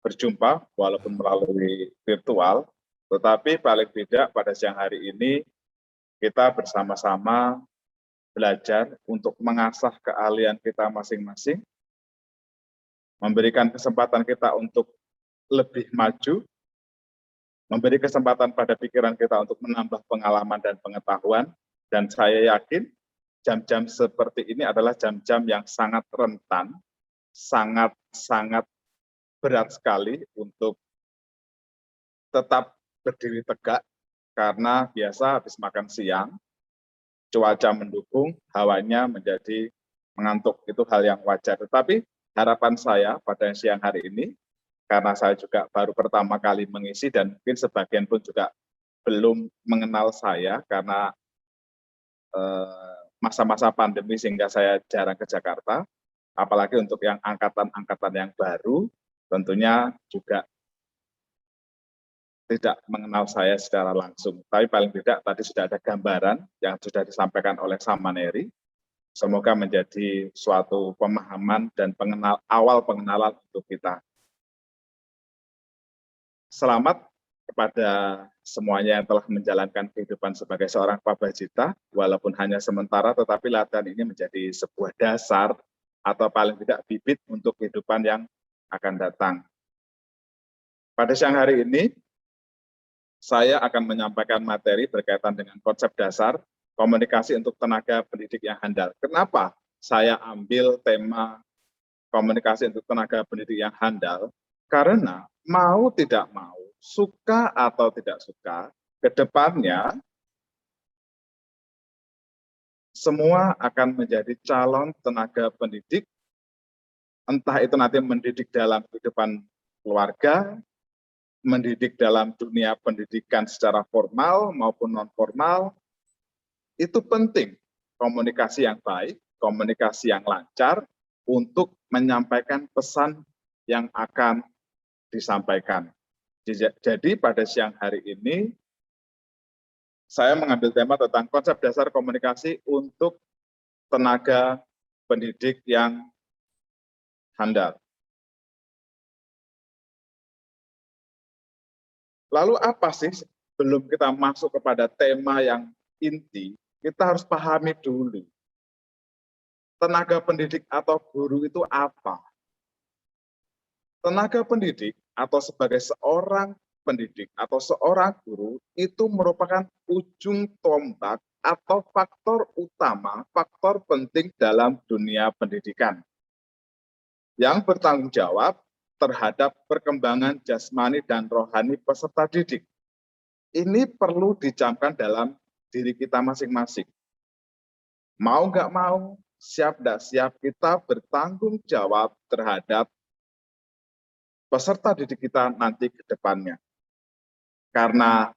berjumpa walaupun melalui virtual, tetapi paling tidak pada siang hari ini kita bersama-sama belajar untuk mengasah keahlian kita masing-masing, memberikan kesempatan kita untuk lebih maju, memberi kesempatan pada pikiran kita untuk menambah pengalaman dan pengetahuan, dan saya yakin jam-jam seperti ini adalah jam-jam yang sangat rentan, sangat berat sekali untuk tetap berdiri tegak, karena biasa habis makan siang, cuaca mendukung, hawanya menjadi mengantuk, itu hal yang wajar. Tetapi harapan saya pada siang hari ini, karena saya juga baru pertama kali mengisi dan mungkin sebagian pun juga belum mengenal saya karena masa-masa pandemi sehingga saya jarang ke Jakarta, apalagi untuk yang angkatan-angkatan yang baru, tentunya juga tidak mengenal saya secara langsung. Tapi paling tidak tadi sudah ada gambaran yang sudah disampaikan oleh Samaneri. Semoga menjadi suatu pemahaman dan awal pengenalan untuk kita. Selamat kepada semuanya yang telah menjalankan kehidupan sebagai seorang pabajita, walaupun hanya sementara, tetapi latihan ini menjadi sebuah dasar atau paling tidak bibit untuk kehidupan yang akan datang. Pada siang hari ini, saya akan menyampaikan materi berkaitan dengan konsep dasar komunikasi untuk tenaga pendidik yang handal. Kenapa saya ambil tema komunikasi untuk tenaga pendidik yang handal? Karena mau tidak mau, suka atau tidak suka, ke depannya semua akan menjadi calon tenaga pendidik, entah itu nanti mendidik dalam kehidupan keluarga, mendidik dalam dunia pendidikan secara formal maupun non-formal. Itu penting, komunikasi yang baik, komunikasi yang lancar untuk menyampaikan pesan yang akan disampaikan. Jadi pada siang hari ini, saya mengambil tema tentang konsep dasar komunikasi untuk tenaga pendidik yang handal. Lalu apa sih, sebelum kita masuk kepada tema yang inti, kita harus pahami dulu, tenaga pendidik atau guru itu apa? Tenaga pendidik atau sebagai seorang pendidik atau seorang guru itu merupakan ujung tombak atau faktor utama, faktor penting dalam dunia pendidikan yang bertanggung jawab terhadap perkembangan jasmani dan rohani peserta didik. Ini perlu dicamkan dalam diri kita masing-masing. Mau nggak mau, siap nggak siap, kita bertanggung jawab terhadap peserta didik kita nanti ke depannya. Karena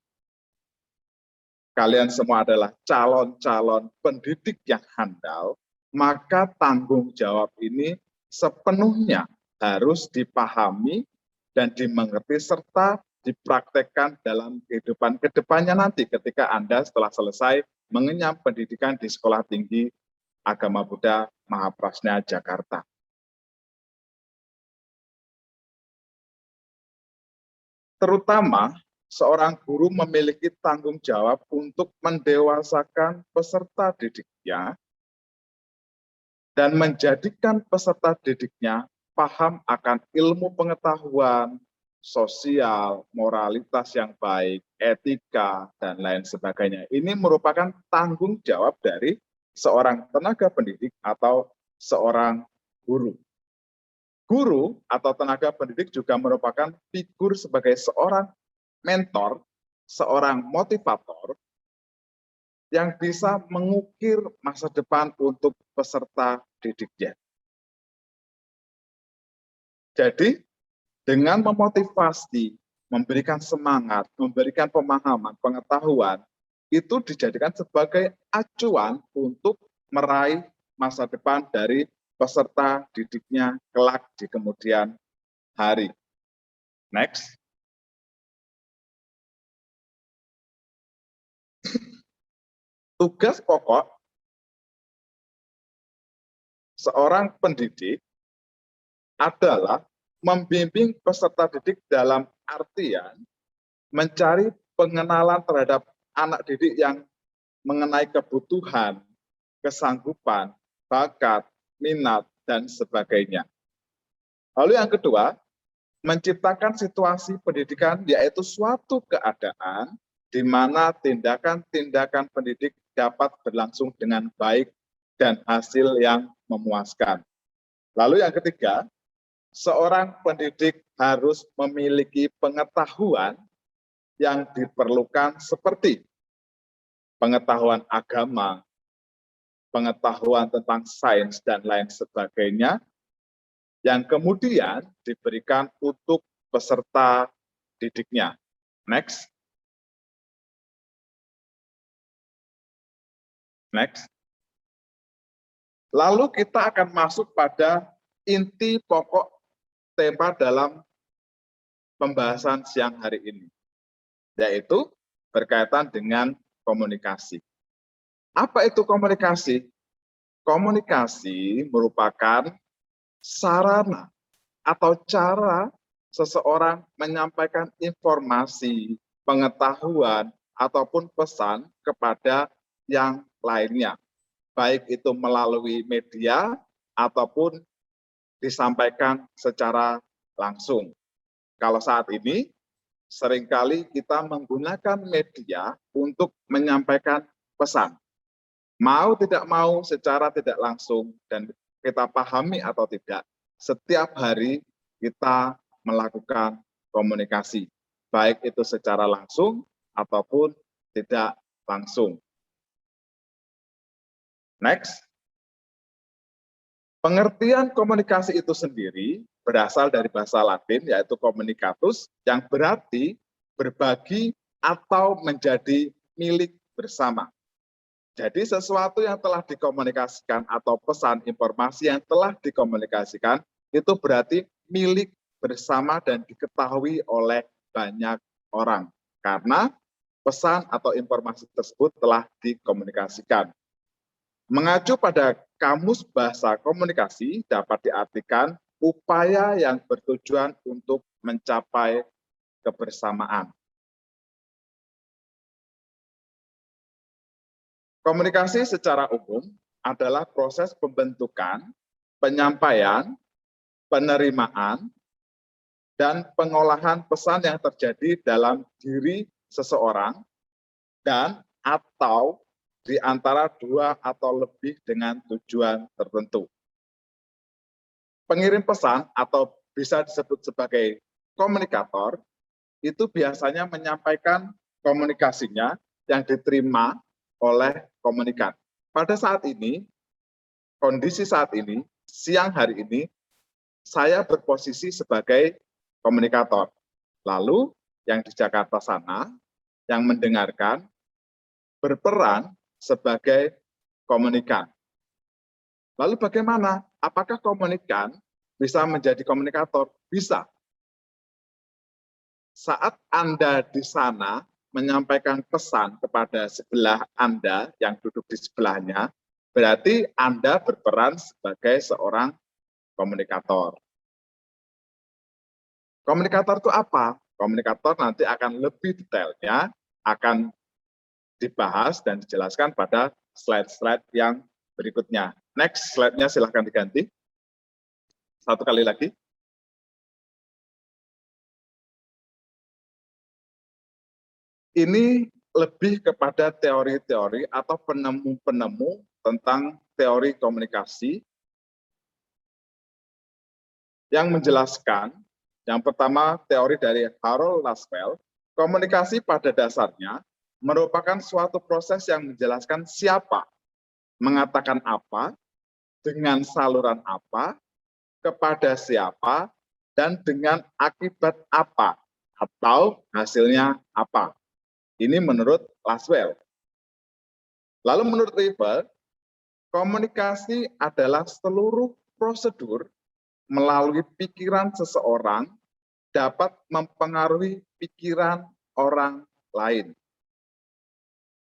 kalian semua adalah calon-calon pendidik yang handal, maka tanggung jawab ini sepenuhnya harus dipahami dan dimengerti serta dipraktekkan dalam kehidupan ke depannya nanti ketika Anda setelah selesai mengenyam pendidikan di Sekolah Tinggi Agama Buddha Mahaprasna Jakarta. Terutama seorang guru memiliki tanggung jawab untuk mendewasakan peserta didiknya dan menjadikan peserta didiknya paham akan ilmu pengetahuan, sosial, moralitas yang baik, etika, dan lain sebagainya. Ini merupakan tanggung jawab dari seorang tenaga pendidik atau seorang guru. Guru atau tenaga pendidik juga merupakan figur sebagai seorang mentor, seorang motivator yang bisa mengukir masa depan untuk peserta didiknya. Jadi, dengan memotivasi, memberikan semangat, memberikan pemahaman, pengetahuan, itu dijadikan sebagai acuan untuk meraih masa depan dari peserta didiknya kelak di kemudian hari. Next. Tugas pokok seorang pendidik adalah membimbing peserta didik dalam artian mencari pengenalan terhadap anak didik yang mengenai kebutuhan, kesanggupan, bakat, minat, dan sebagainya. Lalu yang kedua, menciptakan situasi pendidikan yaitu suatu keadaan di mana tindakan-tindakan pendidik dapat berlangsung dengan baik dan hasil yang memuaskan. Lalu yang ketiga, seorang pendidik harus memiliki pengetahuan yang diperlukan seperti pengetahuan agama, pengetahuan tentang sains, dan lain sebagainya, yang kemudian diberikan untuk peserta didiknya. Next. Next. Lalu kita akan masuk pada inti pokok tema dalam pembahasan siang hari ini, yaitu berkaitan dengan komunikasi. Apa itu komunikasi? Komunikasi merupakan sarana atau cara seseorang menyampaikan informasi, pengetahuan, ataupun pesan kepada yang lainnya, baik itu melalui media ataupun disampaikan secara langsung. Kalau saat ini, seringkali kita menggunakan media untuk menyampaikan pesan. Mau tidak mau secara tidak langsung dan kita pahami atau tidak, setiap hari kita melakukan komunikasi, baik itu secara langsung ataupun tidak langsung. Next. Pengertian komunikasi itu sendiri berasal dari bahasa Latin, yaitu communicatus, yang berarti berbagi atau menjadi milik bersama. Jadi sesuatu yang telah dikomunikasikan atau pesan informasi yang telah dikomunikasikan itu berarti milik bersama dan diketahui oleh banyak orang. Karena pesan atau informasi tersebut telah dikomunikasikan. Mengacu pada Kamus Bahasa Komunikasi dapat diartikan upaya yang bertujuan untuk mencapai kebersamaan. Komunikasi secara umum adalah proses pembentukan, penyampaian, penerimaan, dan pengolahan pesan yang terjadi dalam diri seseorang dan atau di antara dua atau lebih dengan tujuan tertentu. Pengirim pesan atau bisa disebut sebagai komunikator itu biasanya menyampaikan komunikasinya yang diterima oleh komunikan. Pada saat ini, kondisi saat ini, siang hari ini, saya berposisi sebagai komunikator. Lalu yang di Jakarta sana, yang mendengarkan, berperan sebagai komunikan. Lalu bagaimana? Apakah komunikan bisa menjadi komunikator? Bisa. Saat Anda di sana menyampaikan pesan kepada sebelah Anda yang duduk di sebelahnya, berarti Anda berperan sebagai seorang komunikator. Komunikator itu apa? Komunikator nanti akan lebih detailnya, akan dibahas dan dijelaskan pada slide-slide yang berikutnya. Next slide-nya silahkan diganti. Satu kali lagi. Ini lebih kepada teori-teori atau penemu-penemu tentang teori komunikasi yang menjelaskan, yang pertama teori dari Harold Laswell, komunikasi pada dasarnya merupakan suatu proses yang menjelaskan siapa, mengatakan apa, dengan saluran apa, kepada siapa, dan dengan akibat apa, atau hasilnya apa. Ini menurut Laswell. Lalu menurut River, komunikasi adalah seluruh prosedur melalui pikiran seseorang dapat mempengaruhi pikiran orang lain.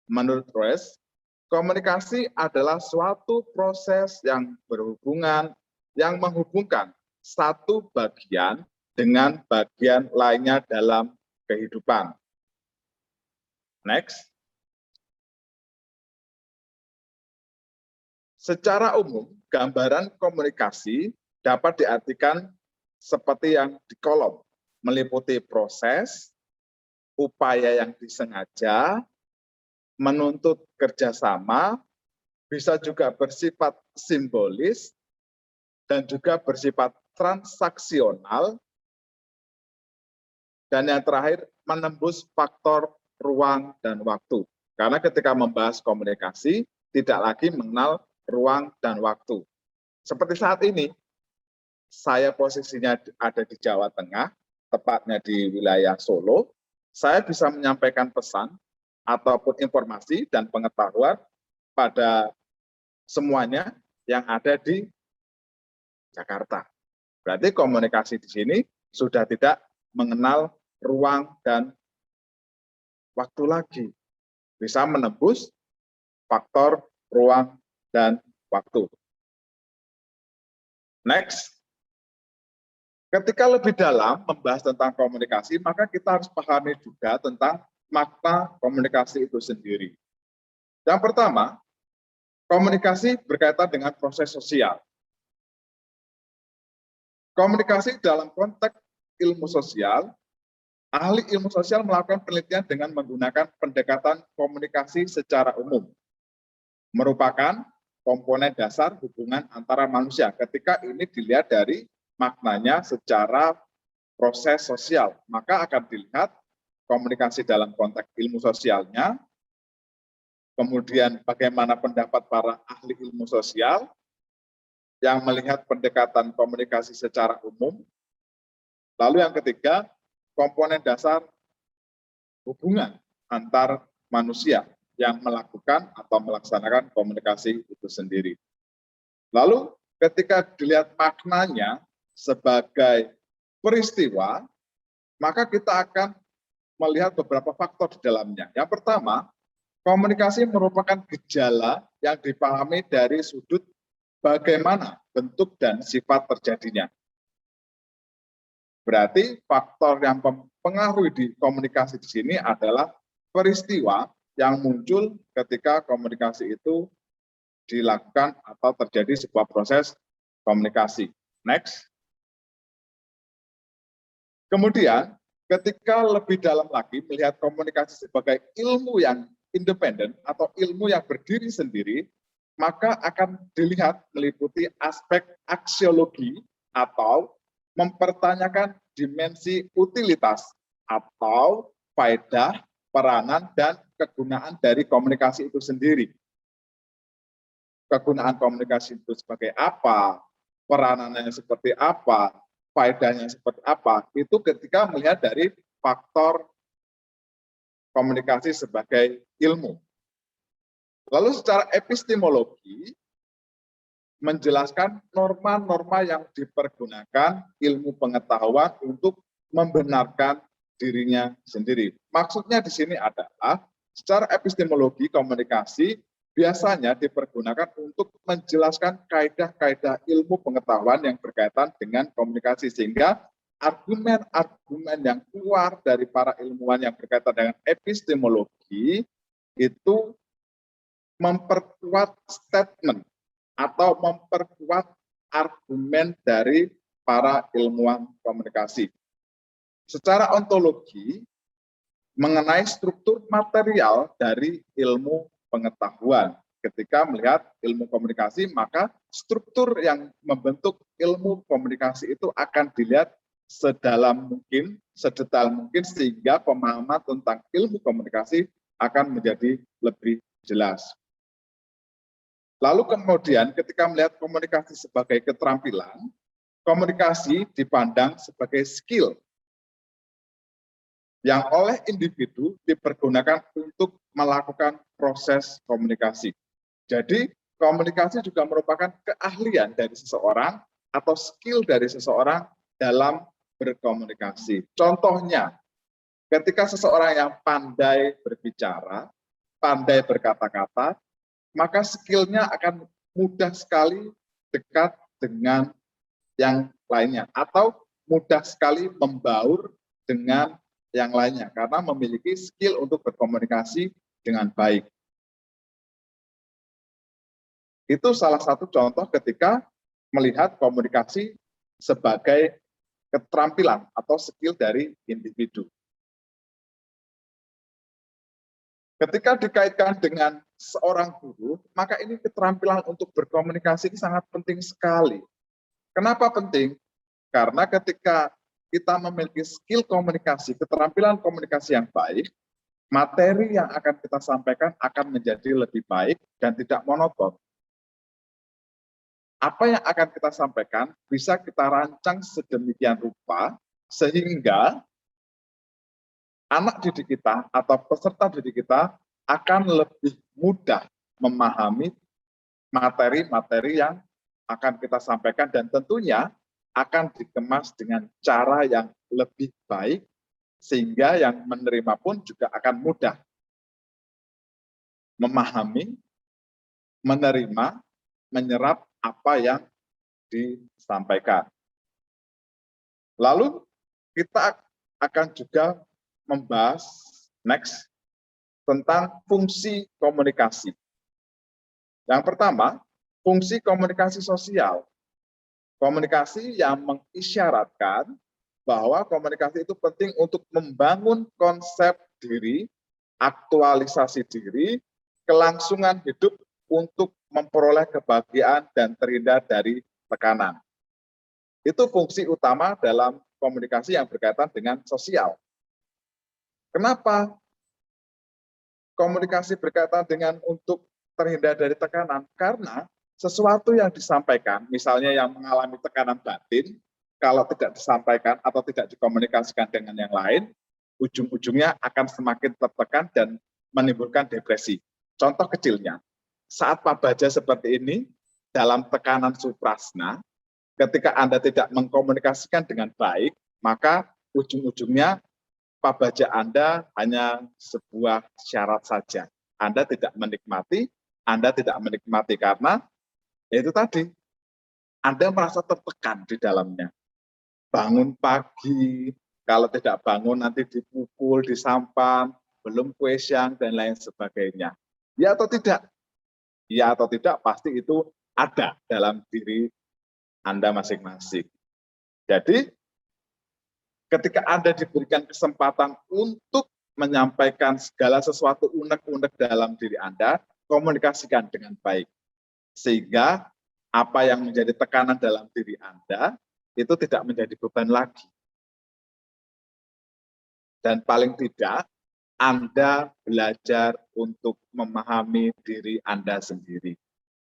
Menurut Royce, komunikasi adalah suatu proses yang menghubungkan satu bagian dengan bagian lainnya dalam kehidupan. Next. Secara umum, gambaran komunikasi dapat diartikan seperti yang di kolom, meliputi proses, upaya yang disengaja, menuntut kerjasama, bisa juga bersifat simbolis, dan juga bersifat transaksional, dan yang terakhir menembus faktor ruang dan waktu. Karena ketika membahas komunikasi, tidak lagi mengenal ruang dan waktu. Seperti saat ini, saya posisinya ada di Jawa Tengah, tepatnya di wilayah Solo, saya bisa menyampaikan pesan ataupun informasi dan pengetahuan pada semuanya yang ada di Jakarta. Berarti komunikasi di sini sudah tidak mengenal ruang dan waktu lagi. Bisa menembus faktor ruang dan waktu. Next. Ketika lebih dalam membahas tentang komunikasi, maka kita harus pahami juga tentang makna komunikasi itu sendiri. Yang pertama, komunikasi berkaitan dengan proses sosial. Komunikasi dalam konteks ilmu sosial, ahli ilmu sosial melakukan penelitian dengan menggunakan pendekatan komunikasi secara umum. Merupakan komponen dasar hubungan antara manusia ketika ini dilihat dari maknanya secara proses sosial, maka akan dilihat komunikasi dalam konteks ilmu sosialnya, kemudian bagaimana pendapat para ahli ilmu sosial yang melihat pendekatan komunikasi secara umum, lalu yang ketiga, komponen dasar hubungan antar manusia yang melakukan atau melaksanakan komunikasi itu sendiri. Lalu ketika dilihat maknanya sebagai peristiwa, maka kita akan melihat beberapa faktor di dalamnya. Yang pertama, komunikasi merupakan gejala yang dipahami dari sudut bagaimana bentuk dan sifat terjadinya. Berarti faktor yang mempengaruhi di komunikasi di sini adalah peristiwa yang muncul ketika komunikasi itu dilakukan atau terjadi sebuah proses komunikasi. Next. Kemudian, ketika lebih dalam lagi melihat komunikasi sebagai ilmu yang independen atau ilmu yang berdiri sendiri, maka akan dilihat meliputi aspek aksiologi atau mempertanyakan dimensi utilitas atau faedah, peranan, dan kegunaan dari komunikasi itu sendiri. Kegunaan komunikasi itu sebagai apa, peranannya seperti apa, faedahnya seperti apa, itu ketika melihat dari faktor komunikasi sebagai ilmu. Lalu secara epistemologi, menjelaskan norma-norma yang dipergunakan ilmu pengetahuan untuk membenarkan dirinya sendiri. Maksudnya di sini adalah secara epistemologi komunikasi biasanya dipergunakan untuk menjelaskan kaidah-kaidah ilmu pengetahuan yang berkaitan dengan komunikasi, sehingga argumen-argumen yang keluar dari para ilmuwan yang berkaitan dengan epistemologi itu memperkuat statement atau memperkuat argumen dari para ilmuwan komunikasi. Secara ontologi, mengenai struktur material dari ilmu pengetahuan. Ketika melihat ilmu komunikasi, maka struktur yang membentuk ilmu komunikasi itu akan dilihat sedalam mungkin, sedetail mungkin, sehingga pemahaman tentang ilmu komunikasi akan menjadi lebih jelas. Lalu kemudian ketika melihat komunikasi sebagai keterampilan, komunikasi dipandang sebagai skill yang oleh individu dipergunakan untuk melakukan proses komunikasi. Jadi komunikasi juga merupakan keahlian dari seseorang atau skill dari seseorang dalam berkomunikasi. Contohnya, ketika seseorang yang pandai berbicara, pandai berkata-kata, maka skillnya akan mudah sekali dekat dengan yang lainnya. Atau mudah sekali membaur dengan yang lainnya karena memiliki skill untuk berkomunikasi dengan baik. Itu salah satu contoh ketika melihat komunikasi sebagai keterampilan atau skill dari individu. Ketika dikaitkan dengan seorang guru, maka ini keterampilan untuk berkomunikasi ini sangat penting sekali. Kenapa penting? Karena ketika kita memiliki skill komunikasi, keterampilan komunikasi yang baik, materi yang akan kita sampaikan akan menjadi lebih baik dan tidak monoton. Apa yang akan kita sampaikan bisa kita rancang sedemikian rupa sehingga anak didik kita atau peserta didik kita akan lebih mudah memahami materi-materi yang akan kita sampaikan dan tentunya akan dikemas dengan cara yang lebih baik sehingga yang menerima pun juga akan mudah memahami, menerima, menyerap apa yang disampaikan. Lalu kita akan juga membahas next tentang fungsi komunikasi. Yang pertama, fungsi komunikasi sosial. Komunikasi yang mengisyaratkan bahwa komunikasi itu penting untuk membangun konsep diri, aktualisasi diri, kelangsungan hidup untuk memperoleh kebahagiaan dan terhindar dari tekanan. Itu fungsi utama dalam komunikasi yang berkaitan dengan sosial. Kenapa komunikasi berkaitan dengan untuk terhindar dari tekanan? Karena sesuatu yang disampaikan, misalnya yang mengalami tekanan batin, kalau tidak disampaikan atau tidak dikomunikasikan dengan yang lain, ujung-ujungnya akan semakin tertekan dan menimbulkan depresi. Contoh kecilnya, saat Pak Baja seperti ini, dalam tekanan suprasna, ketika Anda tidak mengkomunikasikan dengan baik, maka ujung-ujungnya Pak Baja Anda hanya sebuah syarat saja. Anda tidak menikmati karena itu tadi, Anda merasa tertekan di dalamnya. Bangun pagi, kalau tidak bangun nanti dipukul, disampan, belum kue siang, dan lain sebagainya. Ya atau tidak? Ya atau tidak, pasti itu ada dalam diri Anda masing-masing. Jadi, ketika Anda diberikan kesempatan untuk menyampaikan segala sesuatu unek-unek dalam diri Anda, komunikasikan dengan baik. Sehingga apa yang menjadi tekanan dalam diri Anda, itu tidak menjadi beban lagi. Dan paling tidak, Anda belajar untuk memahami diri Anda sendiri.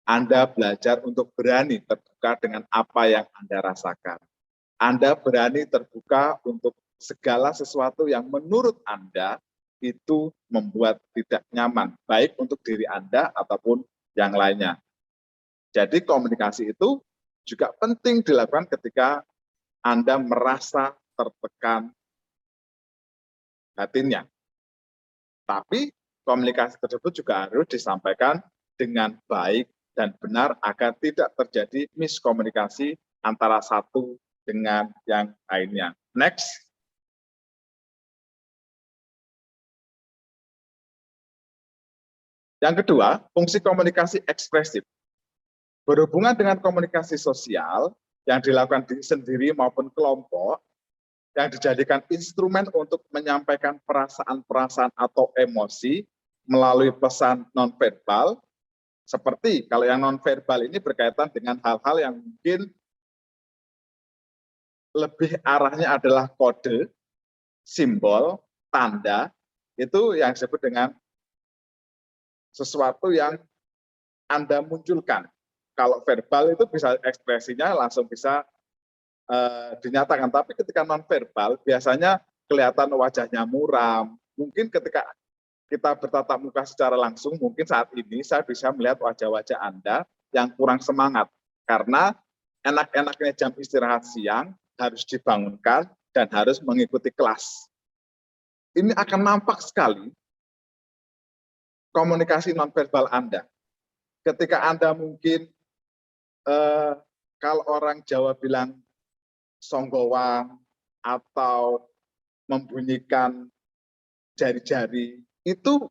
Anda belajar untuk berani terbuka dengan apa yang Anda rasakan. Anda berani terbuka untuk segala sesuatu yang menurut Anda itu membuat tidak nyaman, baik untuk diri Anda ataupun yang lainnya. Jadi komunikasi itu juga penting dilakukan ketika Anda merasa tertekan batinnya. Tapi komunikasi tersebut juga harus disampaikan dengan baik dan benar agar tidak terjadi miskomunikasi antara satu dengan yang lainnya. Next. Yang kedua, fungsi komunikasi ekspresif. Berhubungan dengan komunikasi sosial yang dilakukan diri sendiri maupun kelompok, yang dijadikan instrumen untuk menyampaikan perasaan-perasaan atau emosi melalui pesan nonverbal, seperti kalau yang nonverbal ini berkaitan dengan hal-hal yang mungkin lebih arahnya adalah kode, simbol, tanda, itu yang disebut dengan sesuatu yang Anda munculkan. Kalau verbal itu bisa ekspresinya langsung bisa dinyatakan, tapi ketika nonverbal biasanya kelihatan wajahnya muram. Mungkin ketika kita bertatap muka secara langsung, mungkin saat ini saya bisa melihat wajah-wajah Anda yang kurang semangat karena enak-enaknya jam istirahat siang harus dibangunkan dan harus mengikuti kelas. Ini akan nampak sekali komunikasi nonverbal Anda. Ketika Anda mungkin kalau orang Jawa bilang songgowang atau membunyikan jari-jari, itu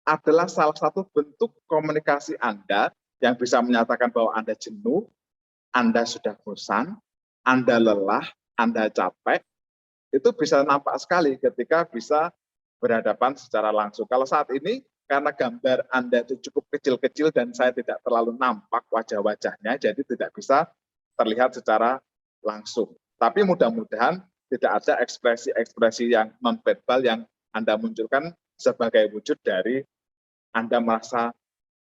adalah salah satu bentuk komunikasi Anda yang bisa menyatakan bahwa Anda jenuh, Anda sudah bosan, Anda lelah, Anda capek. Itu bisa nampak sekali ketika bisa berhadapan secara langsung. Kalau saat ini, karena gambar Anda itu cukup kecil-kecil dan saya tidak terlalu nampak wajah-wajahnya, jadi tidak bisa terlihat secara langsung. Tapi mudah-mudahan tidak ada ekspresi-ekspresi yang non-verbal yang Anda munculkan sebagai wujud dari Anda merasa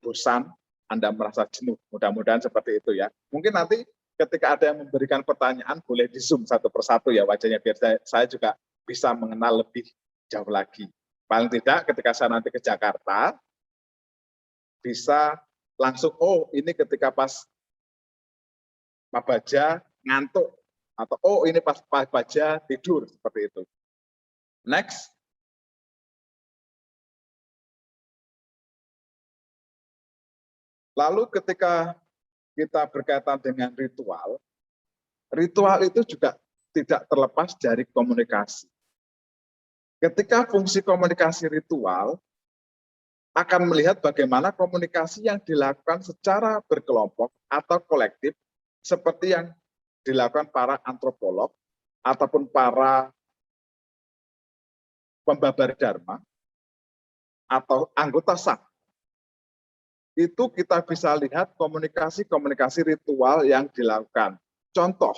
bosan, Anda merasa jenuh. Mudah-mudahan seperti itu ya. Mungkin nanti ketika ada yang memberikan pertanyaan, boleh di zoom satu persatu ya wajahnya, biar saya juga bisa mengenal lebih jauh lagi. Paling tidak ketika saya nanti ke Jakarta, bisa langsung, oh ini ketika pas Pak Baja ngantuk, atau oh ini pas Pak Baja tidur, seperti itu. Next. Lalu ketika kita berkaitan dengan ritual, ritual itu juga tidak terlepas dari komunikasi. Ketika fungsi komunikasi ritual akan melihat bagaimana komunikasi yang dilakukan secara berkelompok atau kolektif, seperti yang dilakukan para antropolog ataupun para pembabar dharma atau anggota SAK. Itu kita bisa lihat komunikasi-komunikasi ritual yang dilakukan. Contoh,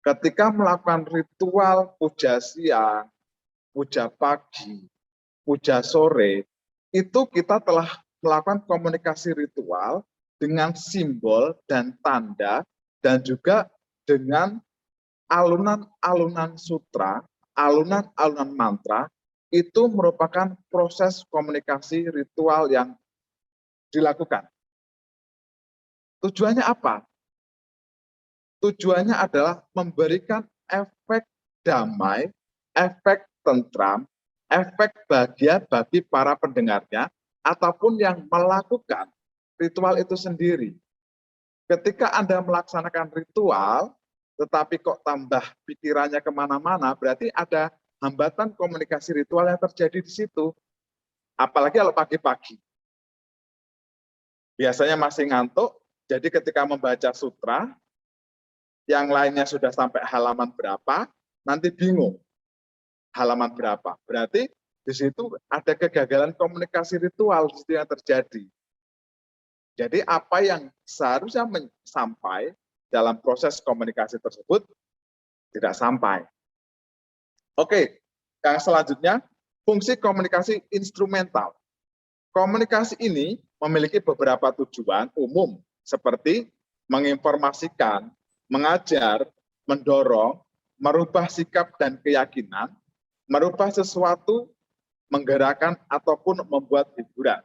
ketika melakukan ritual puja siang, puja pagi, puja sore, itu kita telah melakukan komunikasi ritual dengan simbol dan tanda, dan juga dengan alunan-alunan sutra, alunan-alunan mantra, itu merupakan proses komunikasi ritual yang dilakukan. Tujuannya apa? Tujuannya adalah memberikan efek damai, efek tentram, efek bahagia bagi para pendengarnya, ataupun yang melakukan ritual itu sendiri. Ketika Anda melaksanakan ritual, tetapi kok tambah pikirannya kemana-mana, berarti ada hambatan komunikasi ritual yang terjadi di situ. Apalagi kalau pagi-pagi. Biasanya masih ngantuk, jadi ketika membaca sutra, yang lainnya sudah sampai halaman berapa, nanti bingung halaman berapa. Berarti di situ ada kegagalan komunikasi ritual yang terjadi. Jadi apa yang seharusnya sampai dalam proses komunikasi tersebut tidak sampai. Oke, yang selanjutnya, fungsi komunikasi instrumental. Komunikasi ini memiliki beberapa tujuan umum seperti menginformasikan, mengajar, mendorong, merubah sikap dan keyakinan, merubah sesuatu, menggerakkan ataupun membuat hiburan.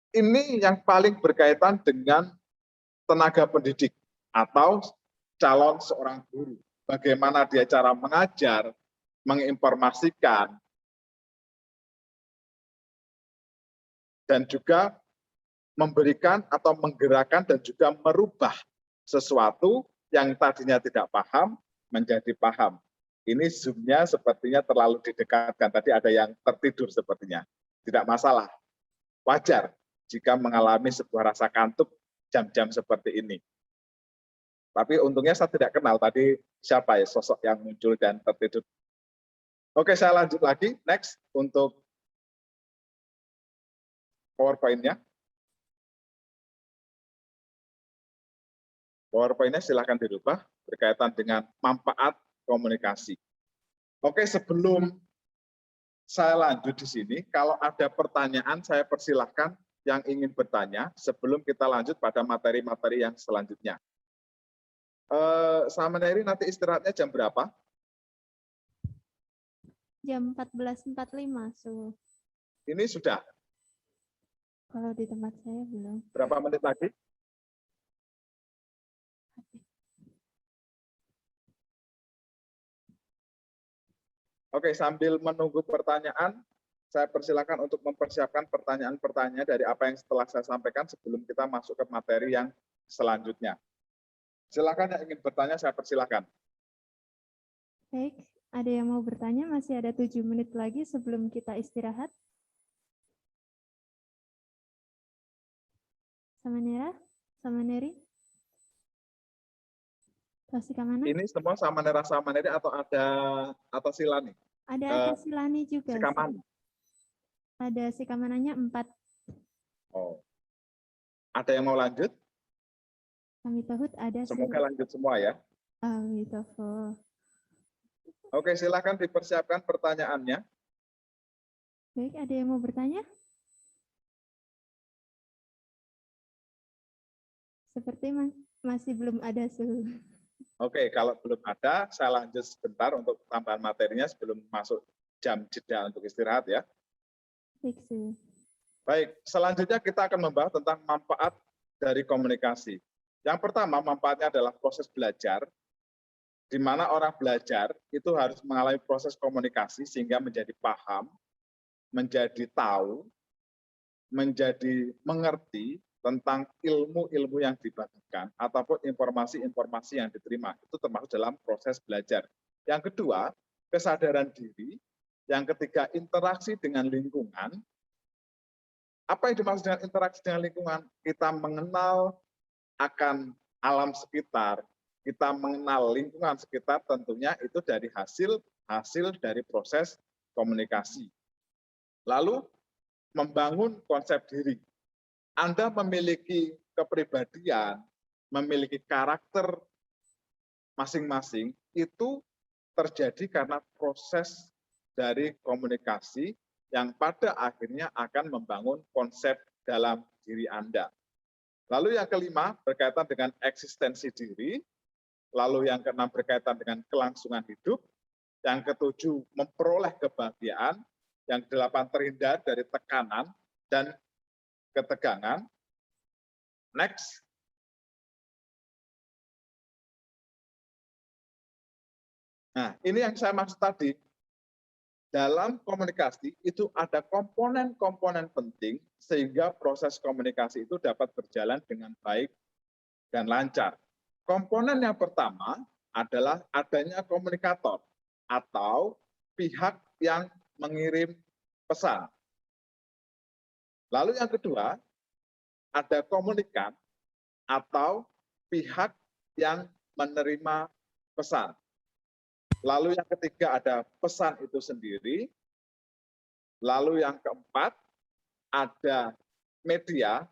Ini yang paling berkaitan dengan tenaga pendidik atau calon seorang guru. Bagaimana dia cara mengajar, menginformasikan, dan juga memberikan atau menggerakkan dan juga merubah sesuatu yang tadinya tidak paham menjadi paham. Ini zoom-nya sepertinya terlalu didekatkan. Tadi ada yang tertidur sepertinya. Tidak masalah. Wajar jika mengalami sebuah rasa kantuk jam-jam seperti ini. Tapi untungnya saya tidak kenal tadi siapa ya sosok yang muncul dan tertidur. Oke, saya lanjut lagi. Next untuk PowerPoint-nya. PowerPoint-nya silahkan dirubah berkaitan dengan manfaat komunikasi. Oke, sebelum saya lanjut di sini, kalau ada pertanyaan saya persilahkan yang ingin bertanya sebelum kita lanjut pada materi-materi yang selanjutnya. Sama Neri nanti istirahatnya jam berapa? Jam 14.45, Su. Ini sudah. Kalau di tempat saya belum. Berapa menit lagi? Oke, sambil menunggu pertanyaan, saya persilakan untuk mempersiapkan pertanyaan-pertanyaan dari apa yang setelah saya sampaikan sebelum kita masuk ke materi yang selanjutnya. Silakan yang ingin bertanya, saya persilakan. Baik, ada yang mau bertanya? Masih ada 7 menit lagi sebelum kita istirahat. Samanera? Samaneri? Tosika mana? Ini semua sama neri atau ada atau silani? Ada Eh, atas silani juga. Sikaman. Ada sikamananya 4. Oh. Ada yang mau lanjut? Kami tahu ada. Semoga lanjut semua ya. Amitofo. Oke, silakan dipersiapkan pertanyaannya. Baik, ada yang mau bertanya? Seperti masih belum ada suhu. Oke, kalau belum ada, saya lanjut sebentar untuk tambahan materinya sebelum masuk jam jeda untuk istirahat ya. Baik, suhu. Baik, selanjutnya kita akan membahas tentang manfaat dari komunikasi. Yang pertama, manfaatnya adalah proses belajar, di mana orang belajar itu harus mengalami proses komunikasi sehingga menjadi paham, menjadi tahu, menjadi mengerti tentang ilmu-ilmu yang dibagikan ataupun informasi-informasi yang diterima. Itu termasuk dalam proses belajar. Yang kedua, kesadaran diri. Yang ketiga, interaksi dengan lingkungan. Apa yang dimaksud dengan interaksi dengan lingkungan? Kita mengenal akan alam sekitar, kita mengenal lingkungan sekitar, tentunya itu dari hasil dari proses komunikasi. Lalu, membangun konsep diri. Anda memiliki kepribadian, memiliki karakter masing-masing, itu terjadi karena proses dari komunikasi yang pada akhirnya akan membangun konsep dalam diri Anda. Lalu yang kelima berkaitan dengan eksistensi diri, lalu yang keenam berkaitan dengan kelangsungan hidup, yang ketujuh memperoleh kebahagiaan, yang kedelapan terhindar dari tekanan dan ketegangan. Next. Nah, ini yang saya maksud tadi. Dalam komunikasi itu ada komponen-komponen penting sehingga proses komunikasi itu dapat berjalan dengan baik dan lancar. Komponen yang pertama adalah adanya komunikator atau pihak yang mengirim pesan. Lalu yang kedua, ada komunikan atau pihak yang menerima pesan. Lalu yang ketiga ada pesan itu sendiri. Lalu yang keempat ada media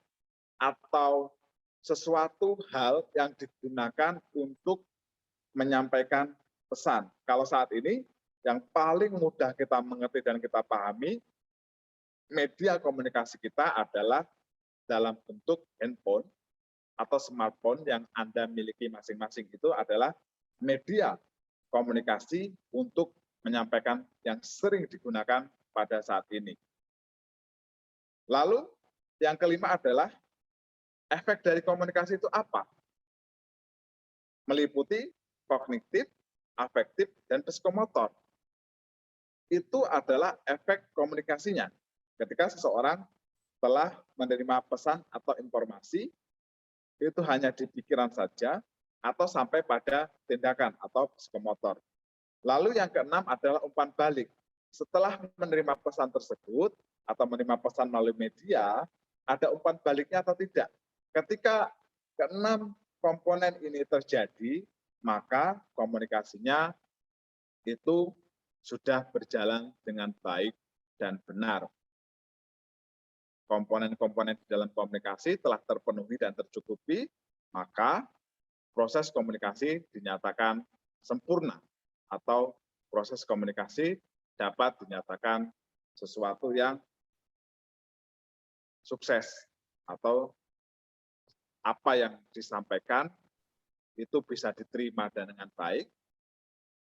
atau sesuatu hal yang digunakan untuk menyampaikan pesan. Kalau saat ini yang paling mudah kita mengerti dan kita pahami, media komunikasi kita adalah dalam bentuk handphone atau smartphone yang Anda miliki masing-masing. Itu adalah media komunikasi untuk menyampaikan yang sering digunakan pada saat ini. Lalu yang kelima adalah efek dari komunikasi itu apa? Meliputi kognitif, afektif, dan psikomotor. Itu adalah efek komunikasinya. Ketika seseorang telah menerima pesan atau informasi, itu hanya di pikiran saja, atau sampai pada tindakan atau psikomotor. Lalu yang keenam adalah umpan balik. Setelah menerima pesan tersebut atau menerima pesan melalui media, ada umpan baliknya atau tidak. Ketika keenam komponen ini terjadi, maka komunikasinya itu sudah berjalan dengan baik dan benar. Komponen-komponen di dalam komunikasi telah terpenuhi dan tercukupi, maka proses komunikasi dinyatakan sempurna atau proses komunikasi dapat dinyatakan sesuatu yang sukses atau apa yang disampaikan itu bisa diterima dengan baik,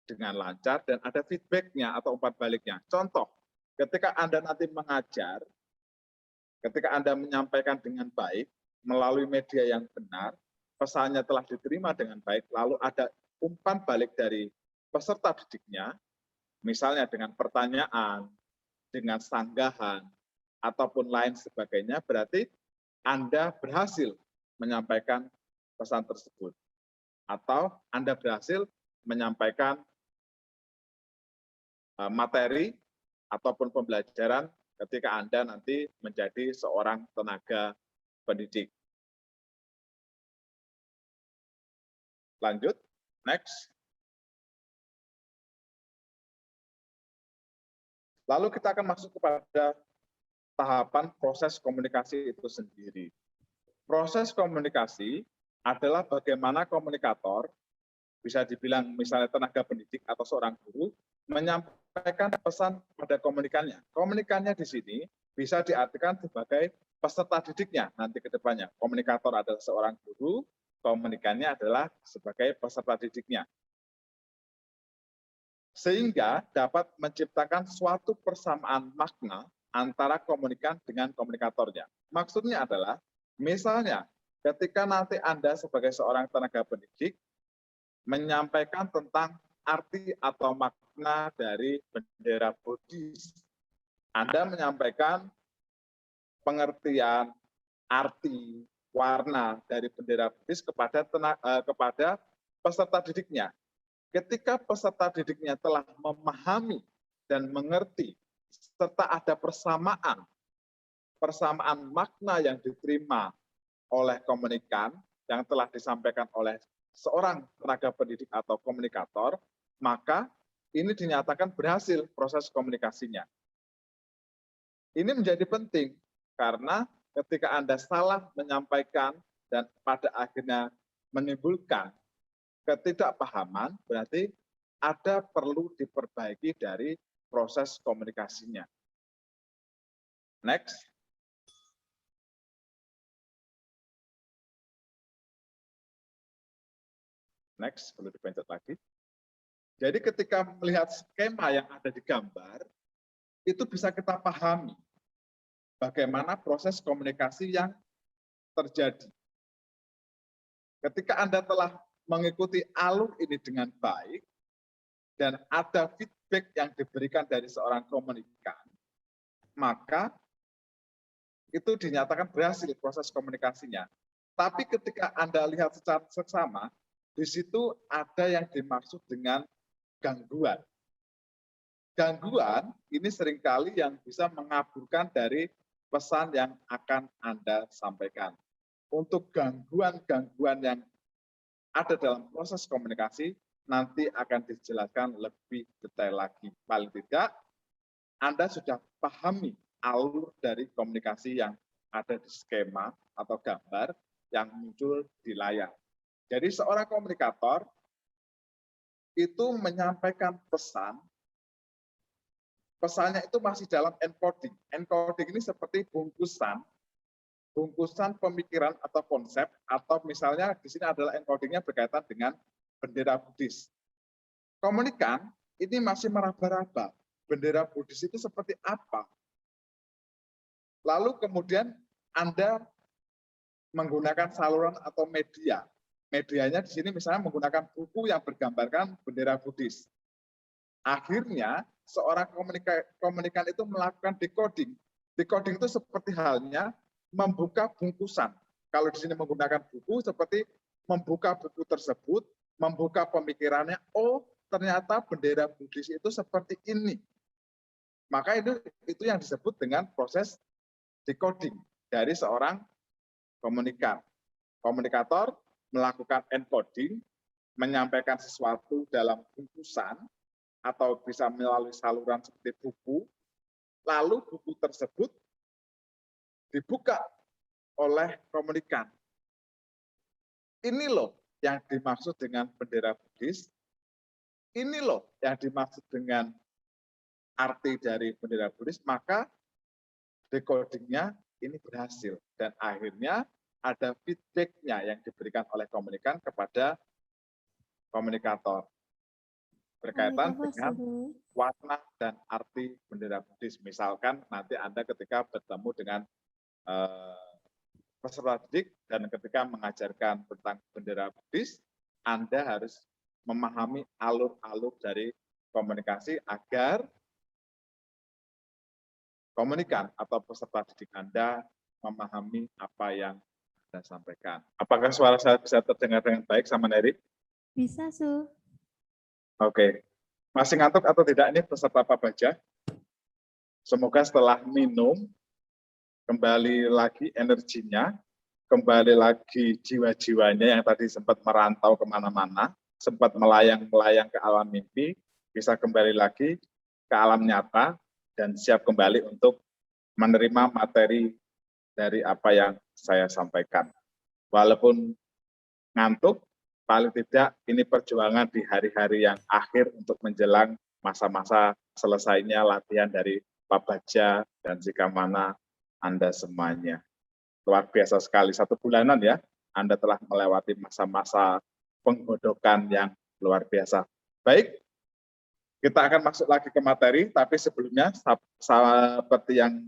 dengan lancar, dan ada feedback-nya atau umpan baliknya. Contoh, ketika Anda nanti mengajar, ketika Anda menyampaikan dengan baik, melalui media yang benar, pesannya telah diterima dengan baik, lalu ada umpan balik dari peserta didiknya, misalnya dengan pertanyaan, dengan sanggahan, ataupun lain sebagainya, berarti Anda berhasil menyampaikan pesan tersebut. Atau Anda berhasil menyampaikan materi ataupun pembelajaran ketika Anda nanti menjadi seorang tenaga pendidik. Lanjut, next. Lalu kita akan masuk kepada tahapan proses komunikasi itu sendiri. Proses komunikasi adalah bagaimana komunikator, bisa dibilang misalnya tenaga pendidik atau seorang guru, menyampaikan pesan pada komunikannya. Komunikannya di sini bisa diartikan sebagai peserta didiknya nanti ke depannya. Komunikator adalah seorang guru, komunikannya adalah sebagai peserta didiknya. Sehingga dapat menciptakan suatu persamaan makna antara komunikan dengan komunikatornya. Maksudnya adalah, misalnya ketika nanti Anda sebagai seorang tenaga pendidik menyampaikan tentang arti atau makna dari bendera Buddhis. Anda menyampaikan pengertian, arti, warna dari bendera Buddhis kepada peserta didiknya. Ketika peserta didiknya telah memahami dan mengerti, serta ada persamaan makna yang diterima oleh komunikan yang telah disampaikan oleh seorang tenaga pendidik atau komunikator, maka ini dinyatakan berhasil proses komunikasinya. Ini menjadi penting karena ketika Anda salah menyampaikan dan pada akhirnya menimbulkan ketidakpahaman, berarti ada perlu diperbaiki dari proses komunikasinya. Next. Next, perlu dipencet lagi. Jadi ketika melihat skema yang ada di gambar, itu bisa kita pahami bagaimana proses komunikasi yang terjadi. Ketika Anda telah mengikuti alur ini dengan baik, dan ada feedback yang diberikan dari seorang komunikan, maka itu dinyatakan berhasil proses komunikasinya. Tapi ketika Anda lihat secara seksama, di situ ada yang dimaksud dengan gangguan. Gangguan ini seringkali yang bisa mengaburkan dari pesan yang akan Anda sampaikan. Untuk gangguan-gangguan yang ada dalam proses komunikasi, nanti akan dijelaskan lebih detail lagi. Paling tidak, Anda sudah pahami alur dari komunikasi yang ada di skema atau gambar yang muncul di layar. Jadi seorang komunikator itu menyampaikan pesannya itu masih dalam encoding. Encoding ini seperti bungkusan pemikiran atau konsep, atau misalnya di sini adalah encodingnya berkaitan dengan bendera Buddhis. Komunikan ini masih meraba-raba, bendera Buddhis itu seperti apa. Lalu kemudian Anda menggunakan saluran atau media. Medianya di sini misalnya menggunakan buku yang bergambarkan bendera Buddhis. Akhirnya seorang komunikan itu melakukan decoding. Decoding itu seperti halnya membuka bungkusan. Kalau di sini menggunakan buku, seperti membuka buku tersebut, membuka pemikirannya, oh ternyata bendera Buddhis itu seperti ini. Maka itu yang disebut dengan proses decoding dari seorang komunikator melakukan encoding, menyampaikan sesuatu dalam bungkusan, atau bisa melalui saluran seperti buku, lalu buku tersebut dibuka oleh komunikan. Ini loh yang dimaksud dengan bendera Buddhis, ini loh yang dimaksud dengan arti dari bendera Buddhis, maka decodingnya ini berhasil. Dan akhirnya ada feedback-nya yang diberikan oleh komunikan kepada komunikator berkaitan dengan warna dan arti bendera Buddhis. Misalkan nanti Anda ketika bertemu dengan peserta didik dan ketika mengajarkan tentang bendera Buddhis, Anda harus memahami alur-alur dari komunikasi agar komunikan atau peserta didik Anda memahami apa yang Anda sampaikan. Apakah suara saya bisa terdengar dengan baik sama Neri? Bisa, Su. Oke. Masih ngantuk atau tidak ini peserta Pak Baja? Semoga setelah minum, kembali lagi energinya, kembali lagi jiwa-jiwanya yang tadi sempat merantau kemana-mana, sempat melayang-melayang ke alam mimpi, bisa kembali lagi ke alam nyata, dan siap kembali untuk menerima materi dari apa yang saya sampaikan. Walaupun ngantuk, paling tidak ini perjuangan di hari-hari yang akhir untuk menjelang masa-masa selesainya latihan dari Pak Baja dan jika mana Anda semuanya. Luar biasa sekali, 1 bulanan ya, Anda telah melewati masa-masa penggodokan yang luar biasa. Baik, kita akan masuk lagi ke materi, tapi sebelumnya seperti yang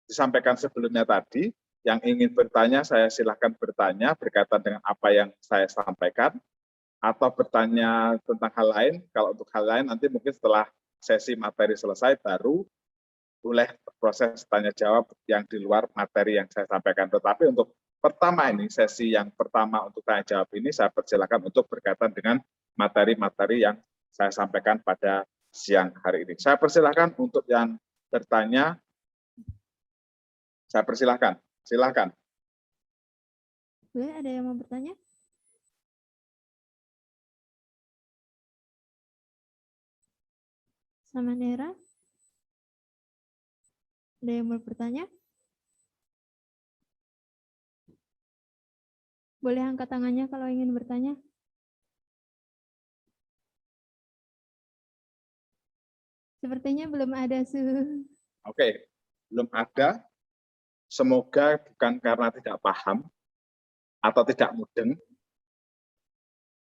disampaikan sebelumnya tadi, yang ingin bertanya, saya silakan bertanya berkaitan dengan apa yang saya sampaikan, atau bertanya tentang hal lain. Kalau untuk hal lain, nanti mungkin setelah sesi materi selesai, baru boleh proses tanya-jawab yang di luar materi yang saya sampaikan. Tetapi untuk pertama ini, sesi yang pertama untuk tanya-jawab ini, saya persilakan untuk berkaitan dengan materi-materi yang saya sampaikan pada siang hari ini. Saya persilakan untuk yang bertanya, saya persilakan. Silakan. Boleh, ada yang mau bertanya? Samanera? Ada yang mau bertanya? Boleh angkat tangannya kalau ingin bertanya. Sepertinya belum ada, Su. Oke, belum ada. Semoga bukan karena tidak paham atau tidak mudeng,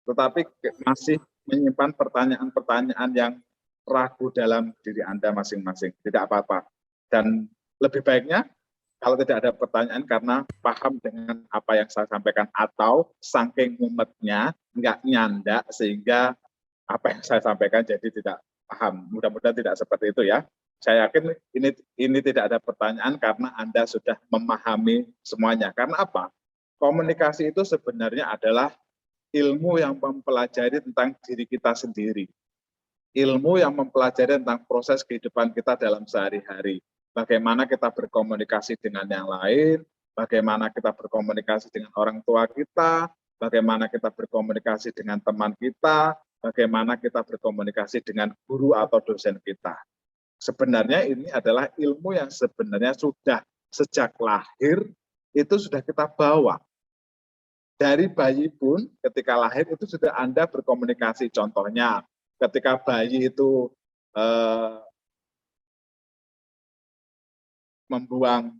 tetapi masih menyimpan pertanyaan-pertanyaan yang ragu dalam diri Anda masing-masing. Tidak apa-apa. Dan lebih baiknya, kalau tidak ada pertanyaan karena paham dengan apa yang saya sampaikan, atau saking mumetnya, nggak nyandak, sehingga apa yang saya sampaikan jadi tidak paham. Mudah-mudahan tidak seperti itu ya. Saya yakin ini tidak ada pertanyaan karena Anda sudah memahami semuanya. Karena apa? Komunikasi itu sebenarnya adalah ilmu yang mempelajari tentang diri kita sendiri. Ilmu yang mempelajari tentang proses kehidupan kita dalam sehari-hari. Bagaimana kita berkomunikasi dengan yang lain, bagaimana kita berkomunikasi dengan orang tua kita, bagaimana kita berkomunikasi dengan teman kita, bagaimana kita berkomunikasi dengan guru atau dosen kita. Sebenarnya ini adalah ilmu yang sebenarnya sudah sejak lahir itu sudah kita bawa. Dari bayi pun ketika lahir itu sudah Anda berkomunikasi. Contohnya ketika bayi itu membuang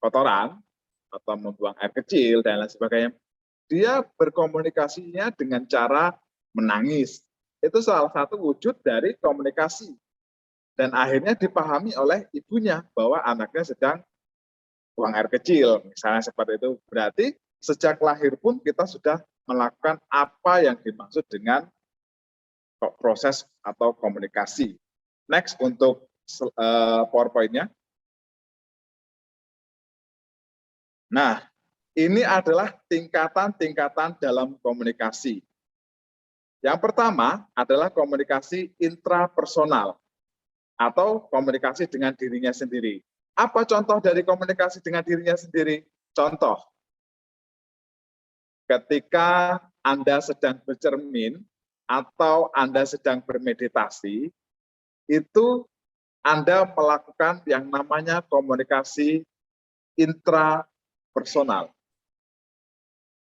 kotoran atau membuang air kecil dan lain sebagainya, dia berkomunikasinya dengan cara menangis. Itu salah satu wujud dari komunikasi. Dan akhirnya dipahami oleh ibunya bahwa anaknya sedang buang air kecil, misalnya seperti itu. Berarti sejak lahir pun kita sudah melakukan apa yang dimaksud dengan proses atau komunikasi. Next untuk PowerPoint-nya. Nah, ini adalah tingkatan-tingkatan dalam komunikasi. Yang pertama adalah komunikasi intrapersonal atau komunikasi dengan dirinya sendiri. Apa contoh dari komunikasi dengan dirinya sendiri? Contoh, ketika Anda sedang bercermin atau Anda sedang bermeditasi, itu Anda melakukan yang namanya komunikasi intrapersonal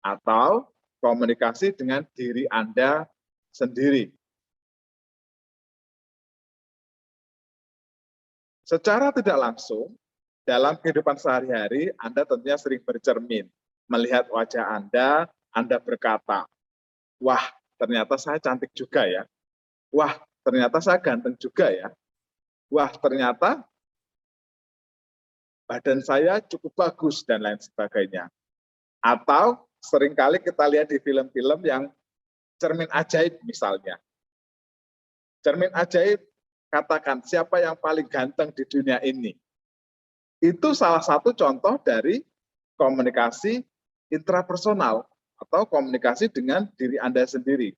atau komunikasi dengan diri Anda sendiri. Secara tidak langsung, dalam kehidupan sehari-hari, Anda tentunya sering bercermin. Melihat wajah Anda berkata, wah, ternyata saya cantik juga ya. Wah, ternyata saya ganteng juga ya. Wah, ternyata badan saya cukup bagus, dan lain sebagainya. Atau seringkali kita lihat di film-film yang cermin ajaib misalnya. Cermin ajaib, katakan siapa yang paling ganteng di dunia ini. Itu salah satu contoh dari komunikasi intrapersonal atau komunikasi dengan diri Anda sendiri.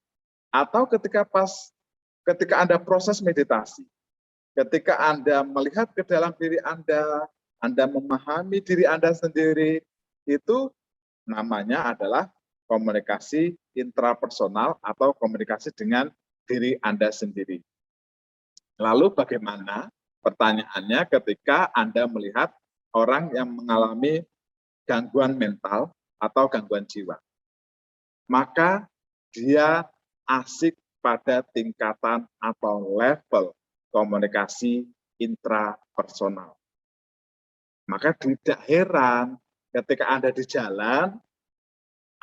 Atau ketika Anda proses meditasi, ketika Anda melihat ke dalam diri Anda memahami diri Anda sendiri, itu namanya adalah komunikasi intrapersonal atau komunikasi dengan diri Anda sendiri. Lalu bagaimana pertanyaannya ketika Anda melihat orang yang mengalami gangguan mental atau gangguan jiwa? Maka dia asik pada tingkatan atau level komunikasi intrapersonal. Maka tidak heran ketika Anda di jalan,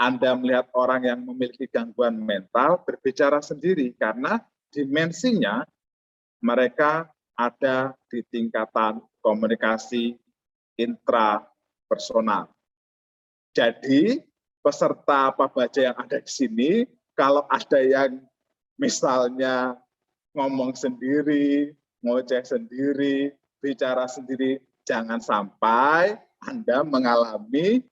Anda melihat orang yang memiliki gangguan mental berbicara sendiri karena dimensinya mereka ada di tingkatan komunikasi intrapersonal. Jadi peserta Pabaja yang ada di sini, kalau ada yang misalnya ngomong sendiri, ngoceh sendiri, bicara sendiri, jangan sampai Anda mengalami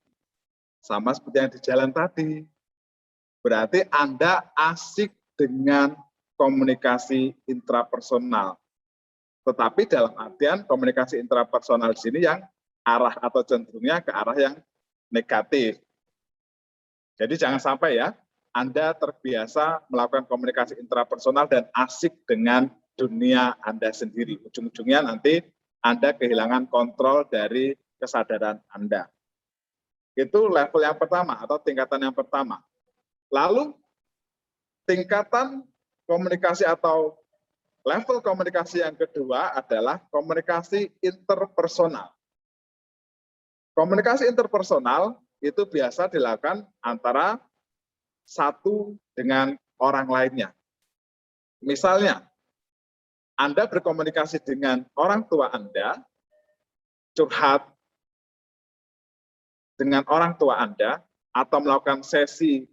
sama seperti yang di jalan tadi. Berarti Anda asik dengan komunikasi intrapersonal. Tetapi dalam artian komunikasi intrapersonal di sini yang arah atau cenderungnya ke arah yang negatif. Jadi jangan sampai ya, Anda terbiasa melakukan komunikasi intrapersonal dan asik dengan dunia Anda sendiri. Ujung-ujungnya nanti Anda kehilangan kontrol dari kesadaran Anda. Itu level yang pertama atau tingkatan yang pertama. Lalu tingkatan komunikasi atau level komunikasi yang kedua adalah komunikasi interpersonal. Komunikasi interpersonal itu biasa dilakukan antara satu dengan orang lainnya. Misalnya, Anda berkomunikasi dengan orang tua Anda, curhat dengan orang tua Anda, atau melakukan sesi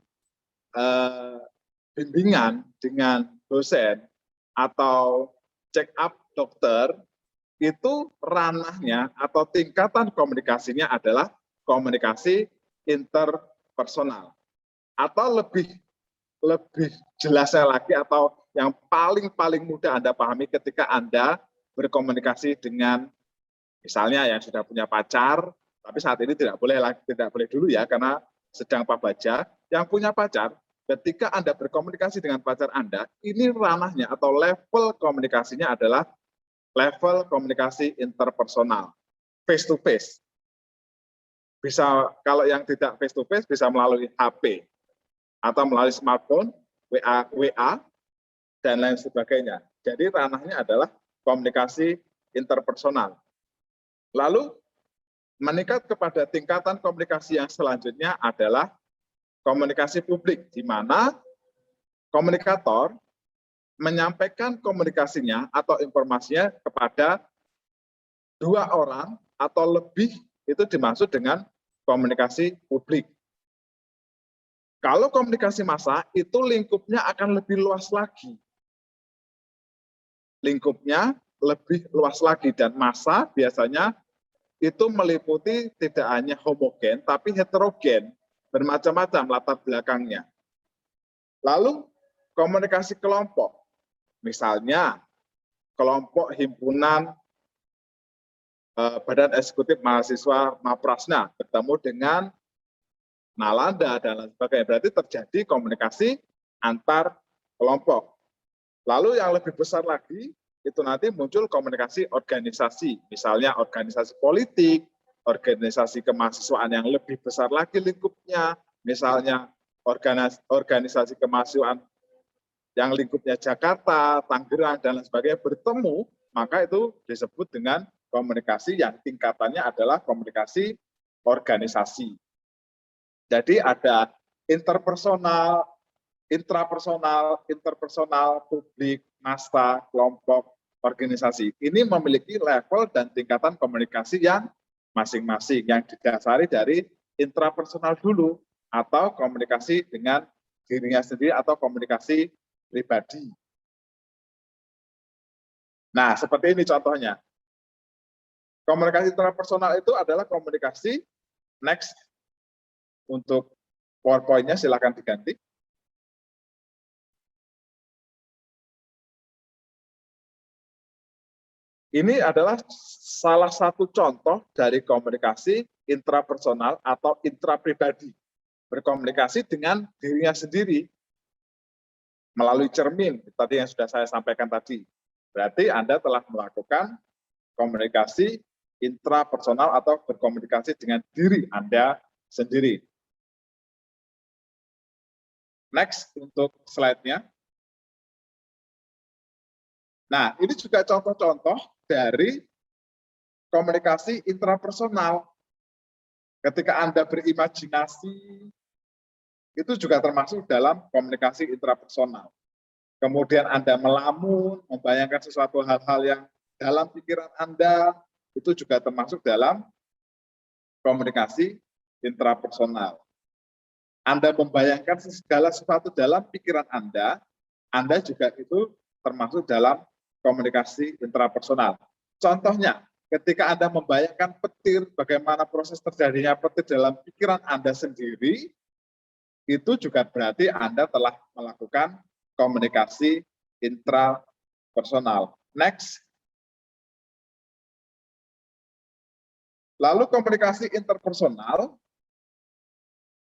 bimbingan dengan dosen, atau check up dokter, itu ranahnya atau tingkatan komunikasinya adalah komunikasi interpersonal. Atau lebih jelasnya lagi atau yang paling mudah Anda pahami ketika Anda berkomunikasi dengan misalnya yang sudah punya pacar, tapi saat ini tidak boleh dulu ya karena sedang Pabaja, yang punya pacar, ketika Anda berkomunikasi dengan pacar Anda, ini ranahnya atau level komunikasinya adalah level komunikasi interpersonal, face to face. Bisa kalau yang tidak face to face bisa melalui HP atau melalui smartphone, WA dan lain sebagainya. Jadi ranahnya adalah komunikasi interpersonal. Lalu meningkat kepada tingkatan komunikasi yang selanjutnya adalah komunikasi publik, di mana komunikator menyampaikan komunikasinya atau informasinya kepada dua orang atau lebih, itu dimaksud dengan komunikasi publik. Kalau komunikasi massa, itu lingkupnya akan lebih luas lagi. Lingkupnya lebih luas lagi, dan massa biasanya itu meliputi tidak hanya homogen, tapi heterogen, bermacam-macam latar belakangnya. Lalu komunikasi kelompok, misalnya kelompok himpunan Badan Eksekutif Mahasiswa Maprasna bertemu dengan Nalanda dan lain sebagainya, berarti terjadi komunikasi antar kelompok. Lalu yang lebih besar lagi, itu nanti muncul komunikasi organisasi, misalnya organisasi politik, organisasi kemahasiswaan yang lebih besar lagi lingkupnya, misalnya organisasi kemahasiswaan yang lingkupnya Jakarta, Tangerang, dan lain sebagainya bertemu, maka itu disebut dengan komunikasi yang tingkatannya adalah komunikasi organisasi. Jadi ada interpersonal, intrapersonal, interpersonal, publik, massa, kelompok, organisasi. Ini memiliki level dan tingkatan komunikasi yang masing-masing, yang didasari dari intrapersonal dulu, atau komunikasi dengan dirinya sendiri, atau komunikasi pribadi. Nah, seperti ini contohnya. Komunikasi intrapersonal itu adalah komunikasi, next, untuk PowerPoint-nya silakan diganti. Ini adalah salah satu contoh dari komunikasi intrapersonal atau intrapribadi. Berkomunikasi dengan dirinya sendiri melalui cermin, tadi yang sudah saya sampaikan tadi. Berarti Anda telah melakukan komunikasi intrapersonal atau berkomunikasi dengan diri Anda sendiri. Next untuk slide-nya. Nah, ini juga contoh-contoh dari komunikasi intrapersonal. Ketika Anda berimajinasi, itu juga termasuk dalam komunikasi intrapersonal. Kemudian Anda melamun, membayangkan sesuatu hal-hal yang dalam pikiran Anda, itu juga termasuk dalam komunikasi intrapersonal. Anda membayangkan segala sesuatu dalam pikiran Anda juga itu termasuk dalam komunikasi intrapersonal. Contohnya, ketika Anda membayangkan petir, bagaimana proses terjadinya petir dalam pikiran Anda sendiri, itu juga berarti Anda telah melakukan komunikasi intrapersonal. Next. Lalu komunikasi interpersonal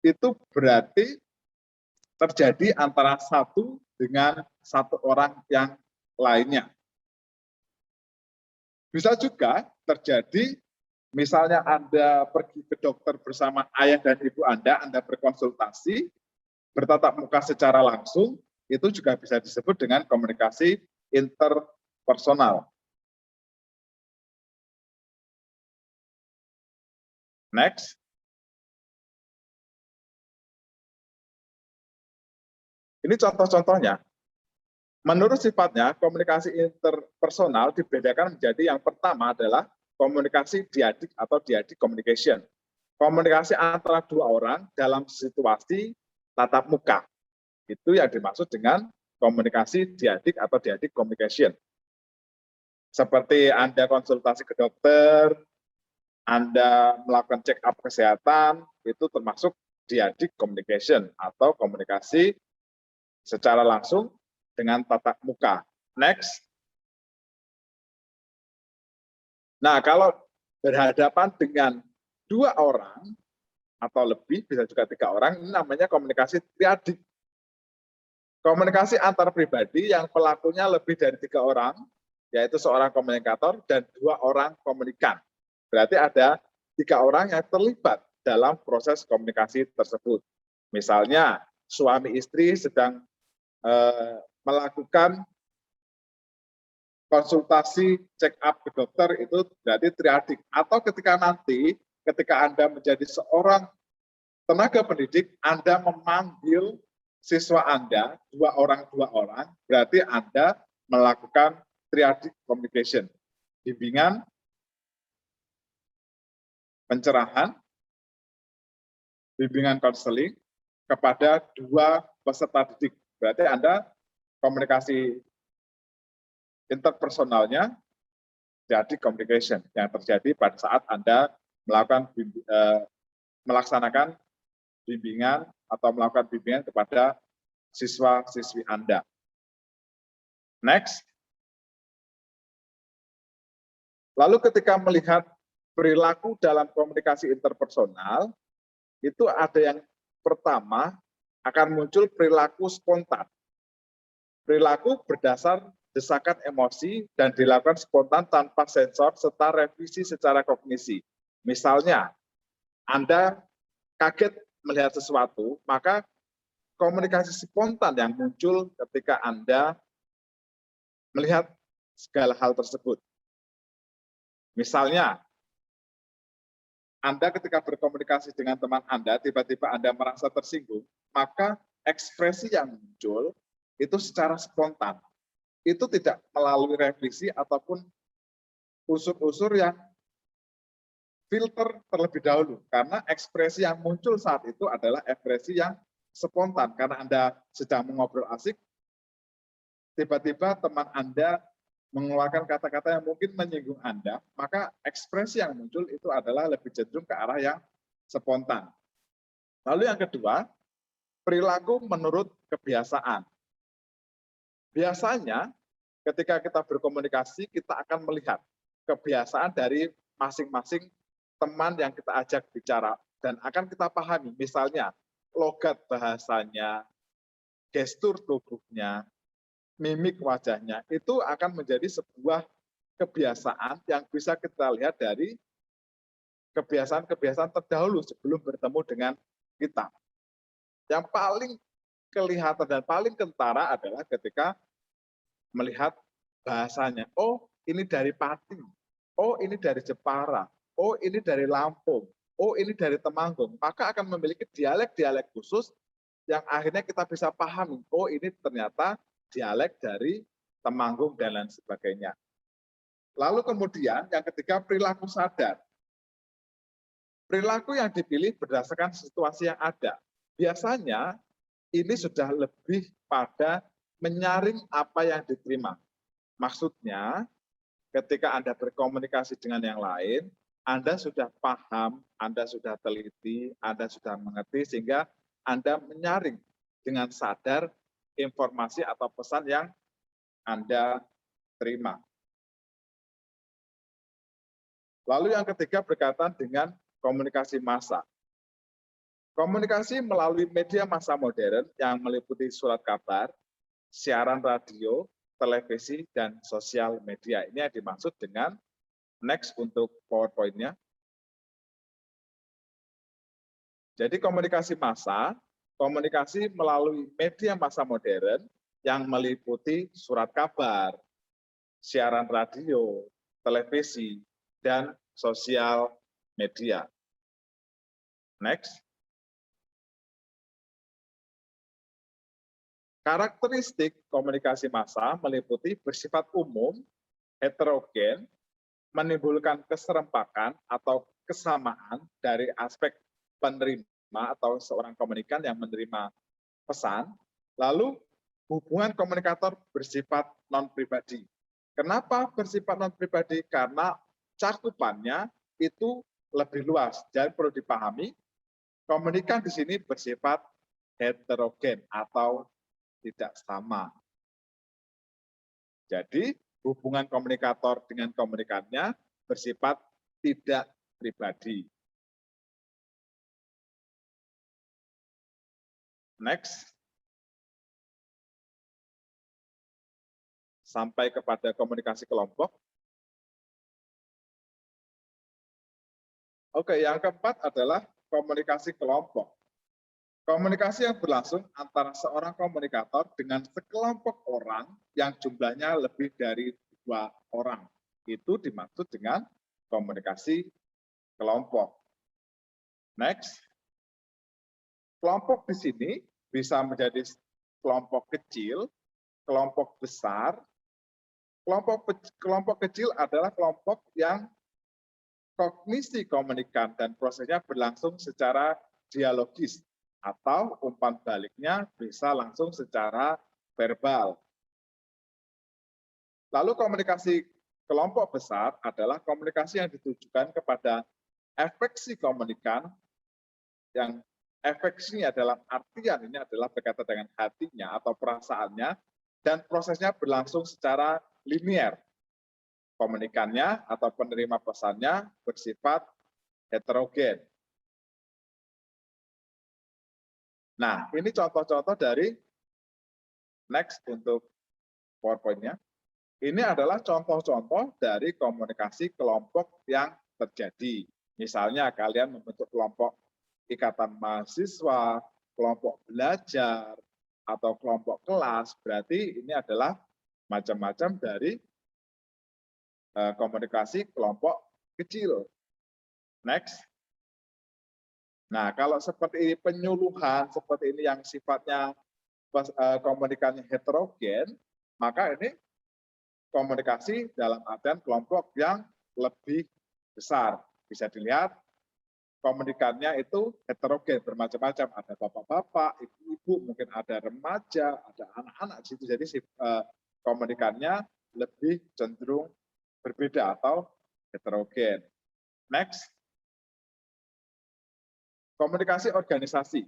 itu berarti terjadi antara satu dengan satu orang yang lainnya. Bisa juga terjadi, misalnya Anda pergi ke dokter bersama ayah dan ibu Anda berkonsultasi, bertatap muka secara langsung, itu juga bisa disebut dengan komunikasi interpersonal. Next. Ini contoh-contohnya. Menurut sifatnya, komunikasi interpersonal dibedakan menjadi yang pertama adalah komunikasi diadik atau diadik communication. Komunikasi antara dua orang dalam situasi tatap muka. Itu yang dimaksud dengan komunikasi diadik atau diadik communication. Seperti Anda konsultasi ke dokter, Anda melakukan check up kesehatan, itu termasuk diadik communication atau komunikasi secara langsung dengan tatap muka. Next. Nah, kalau berhadapan dengan dua orang atau lebih, bisa juga tiga orang, ini namanya komunikasi triadik. Komunikasi antar pribadi yang pelakunya lebih dari tiga orang, yaitu seorang komunikator dan dua orang komunikan. Berarti ada tiga orang yang terlibat dalam proses komunikasi tersebut. Misalnya, suami istri sedang melakukan konsultasi check up ke dokter, itu berarti triadik. Atau ketika Anda menjadi seorang tenaga pendidik, Anda memanggil siswa Anda, dua orang, berarti Anda melakukan triadik communication. Bimbingan, pencerahan, bimbingan konseling kepada dua peserta didik. Berarti Anda komunikasi interpersonalnya jadi communication yang terjadi pada saat Anda melaksanakan bimbingan atau melakukan bimbingan kepada siswa-siswi Anda. Next. Lalu ketika melihat perilaku dalam komunikasi interpersonal, itu ada yang pertama akan muncul perilaku spontan. Perilaku berdasar desakan emosi dan dilakukan spontan tanpa sensor serta revisi secara kognisi. Misalnya, Anda kaget melihat sesuatu, maka komunikasi spontan yang muncul ketika Anda melihat segala hal tersebut. Misalnya, Anda ketika berkomunikasi dengan teman Anda, tiba-tiba Anda merasa tersinggung, maka ekspresi yang muncul itu secara spontan. Itu tidak melalui revisi ataupun unsur-unsur yang filter terlebih dahulu. Karena ekspresi yang muncul saat itu adalah ekspresi yang spontan. Karena Anda sedang mengobrol asik, tiba-tiba teman Anda mengeluarkan kata-kata yang mungkin menyinggung Anda, maka ekspresi yang muncul itu adalah lebih cenderung ke arah yang spontan. Lalu yang kedua, perilaku menurut kebiasaan. Biasanya ketika kita berkomunikasi, kita akan melihat kebiasaan dari masing-masing teman yang kita ajak bicara dan akan kita pahami, misalnya logat bahasanya, gestur tubuhnya, mimik wajahnya, itu akan menjadi sebuah kebiasaan yang bisa kita lihat dari kebiasaan-kebiasaan terdahulu sebelum bertemu dengan kita. Yang paling kelihatan dan paling kentara adalah ketika melihat bahasanya. Oh, ini dari Pati. Oh, ini dari Jepara. Oh, ini dari Lampung. Oh, ini dari Temanggung. Maka akan memiliki dialek-dialek khusus yang akhirnya kita bisa pahami. Oh, ini ternyata dialek dari Temanggung dan lain sebagainya. Lalu kemudian yang ketiga, perilaku sadar. Perilaku yang dipilih berdasarkan situasi yang ada. Biasanya ini sudah lebih pada menyaring apa yang diterima. Maksudnya, ketika Anda berkomunikasi dengan yang lain, Anda sudah paham, Anda sudah teliti, Anda sudah mengerti, sehingga Anda menyaring dengan sadar informasi atau pesan yang Anda terima. Lalu yang ketiga berkaitan dengan komunikasi massa. Komunikasi melalui media massa modern yang meliputi surat kabar, siaran radio, televisi, dan sosial media. Ini yang dimaksud dengan next untuk PowerPoint-nya. Jadi komunikasi massa, komunikasi melalui media massa modern yang meliputi surat kabar, siaran radio, televisi, dan sosial media. Next. Karakteristik komunikasi massa meliputi bersifat umum, heterogen, menimbulkan keserempakan atau kesamaan dari aspek penerima atau seorang komunikan yang menerima pesan, lalu hubungan komunikator bersifat non-pribadi. Kenapa bersifat non-pribadi? Karena cakupannya itu lebih luas. Jadi perlu dipahami, komunikan di sini bersifat heterogen atau tidak sama. Jadi hubungan komunikator dengan komunikannya bersifat tidak pribadi. Next. Sampai kepada komunikasi kelompok. Oke, yang keempat adalah komunikasi kelompok. Komunikasi yang berlangsung antara seorang komunikator dengan sekelompok orang yang jumlahnya lebih dari 2 orang. Itu dimaksud dengan komunikasi kelompok. Next. Kelompok di sini bisa menjadi kelompok kecil, kelompok besar. Kelompok kecil adalah kelompok yang kognisi komunikan dan prosesnya berlangsung secara dialogis, atau umpan baliknya bisa langsung secara verbal. Lalu komunikasi kelompok besar adalah komunikasi yang ditujukan kepada efeksi komunikan, yang efeksinya dalam artian ini adalah berkaitan dengan hatinya atau perasaannya, dan prosesnya berlangsung secara linier. Komunikannya atau penerima pesannya bersifat heterogen. Nah, ini contoh-contoh dari next untuk PowerPoint-nya. Ini adalah contoh-contoh dari komunikasi kelompok yang terjadi. Misalnya kalian membentuk kelompok ikatan mahasiswa, kelompok belajar, atau kelompok kelas, berarti ini adalah macam-macam dari komunikasi kelompok kecil. Next. Nah, kalau seperti ini penyuluhan, seperti ini yang sifatnya komunikasinya heterogen, maka ini komunikasi dalam artian kelompok yang lebih besar. Bisa dilihat komunikannya itu heterogen, bermacam-macam. Ada bapak-bapak, ibu-ibu, mungkin ada remaja, ada anak-anak di situ. Jadi komunikannya lebih cenderung berbeda atau heterogen. Next. Komunikasi organisasi.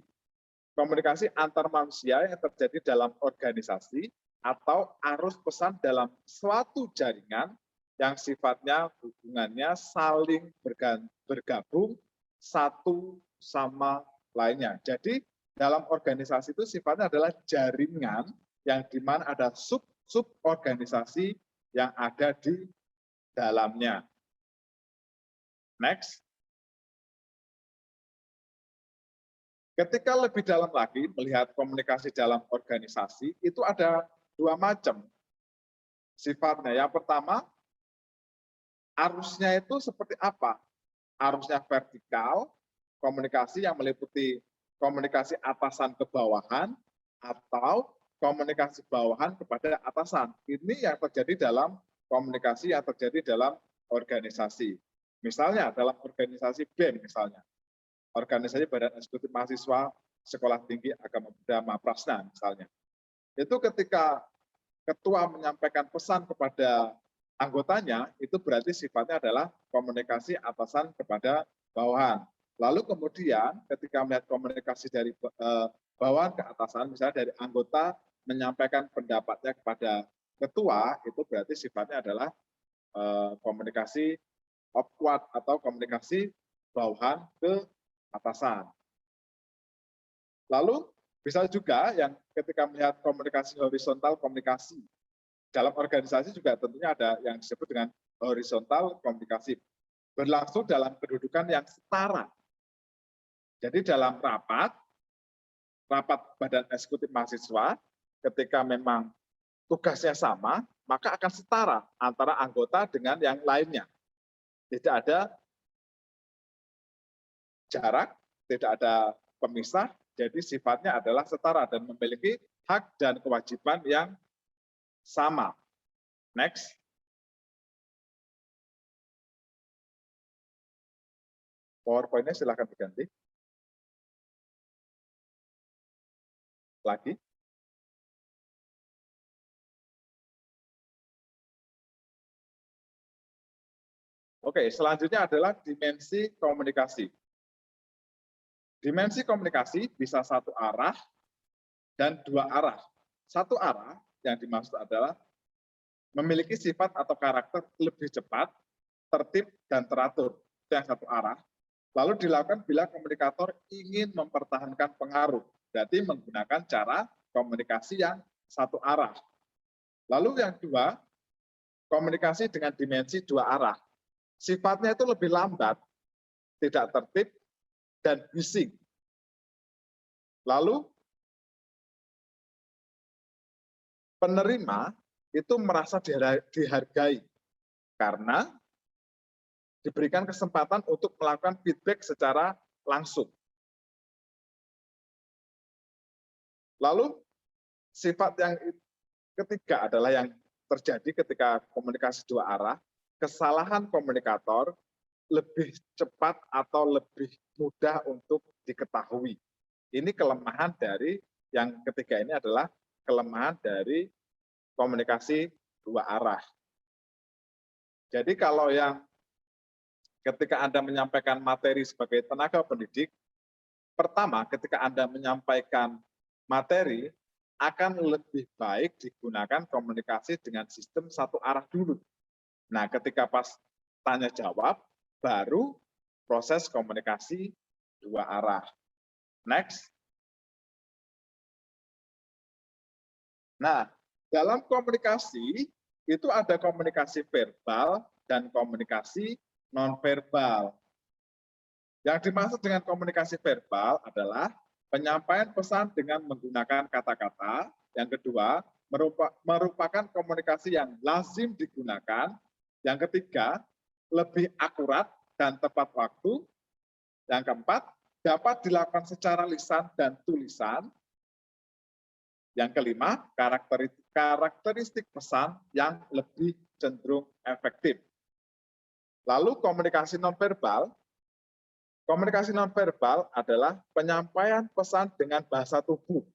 Komunikasi antar manusia yang terjadi dalam organisasi atau arus pesan dalam suatu jaringan yang sifatnya hubungannya saling bergabung satu sama lainnya. Jadi dalam organisasi itu sifatnya adalah jaringan yang di mana ada sub organisasi yang ada di dalamnya. Next. Ketika lebih dalam lagi melihat komunikasi dalam organisasi, itu ada dua macam sifatnya. Yang pertama, arusnya itu seperti apa? Arusnya vertikal, komunikasi yang meliputi komunikasi atasan ke bawahan, atau komunikasi bawahan kepada atasan. Ini yang terjadi dalam komunikasi yang terjadi dalam organisasi. Misalnya dalam organisasi BEM misalnya. Organisasi Badan Eksekutif Mahasiswa Sekolah Tinggi Agama Buddha Mahaprasna misalnya. Itu ketika ketua menyampaikan pesan kepada anggotanya, itu berarti sifatnya adalah komunikasi atasan kepada bawahan. Lalu kemudian ketika melihat komunikasi dari bawahan ke atasan, misalnya dari anggota menyampaikan pendapatnya kepada ketua, itu berarti sifatnya adalah komunikasi upward atau komunikasi bawahan ke atasan. Lalu bisa juga yang ketika melihat komunikasi horizontal komunikasi. Dalam organisasi juga tentunya ada yang disebut dengan horizontal komunikasi. Berlangsung dalam kedudukan yang setara. Jadi dalam rapat badan eksekutif mahasiswa, ketika memang tugasnya sama, maka akan setara antara anggota dengan yang lainnya. Tidak ada jarak, tidak ada pemisah, jadi sifatnya adalah setara dan memiliki hak dan kewajiban yang sama. Next. PowerPoint-nya silakan diganti. Lagi. Oke, selanjutnya adalah dimensi komunikasi. Dimensi komunikasi bisa satu arah dan dua arah. Satu arah yang dimaksud adalah memiliki sifat atau karakter lebih cepat, tertib, dan teratur. Itu yang satu arah. Lalu dilakukan bila komunikator ingin mempertahankan pengaruh. Berarti menggunakan cara komunikasi yang satu arah. Lalu yang dua, komunikasi dengan dimensi dua arah. Sifatnya itu lebih lambat, tidak tertib, dan bising. Lalu penerima itu merasa dihargai karena diberikan kesempatan untuk melakukan feedback secara langsung. Lalu sifat yang ketiga adalah yang terjadi ketika komunikasi dua arah, kesalahan komunikator lebih cepat atau lebih mudah untuk diketahui. Ini kelemahan dari yang ketiga ini adalah kelemahan dari komunikasi dua arah. Jadi kalau yang ketika Anda menyampaikan materi sebagai tenaga pendidik, pertama ketika Anda menyampaikan materi akan lebih baik digunakan komunikasi dengan sistem satu arah dulu. Nah, ketika pas tanya jawab, baru proses komunikasi dua arah. Next. Nah, dalam komunikasi itu ada komunikasi verbal dan komunikasi nonverbal. Yang dimaksud dengan komunikasi verbal adalah penyampaian pesan dengan menggunakan kata-kata. Yang kedua, merupakan komunikasi yang lazim digunakan. Yang ketiga, lebih akurat dan tepat waktu. Yang keempat, dapat dilakukan secara lisan dan tulisan. Yang kelima, karakteristik pesan yang lebih cenderung efektif. Lalu komunikasi nonverbal. Komunikasi nonverbal adalah penyampaian pesan dengan bahasa tubuh.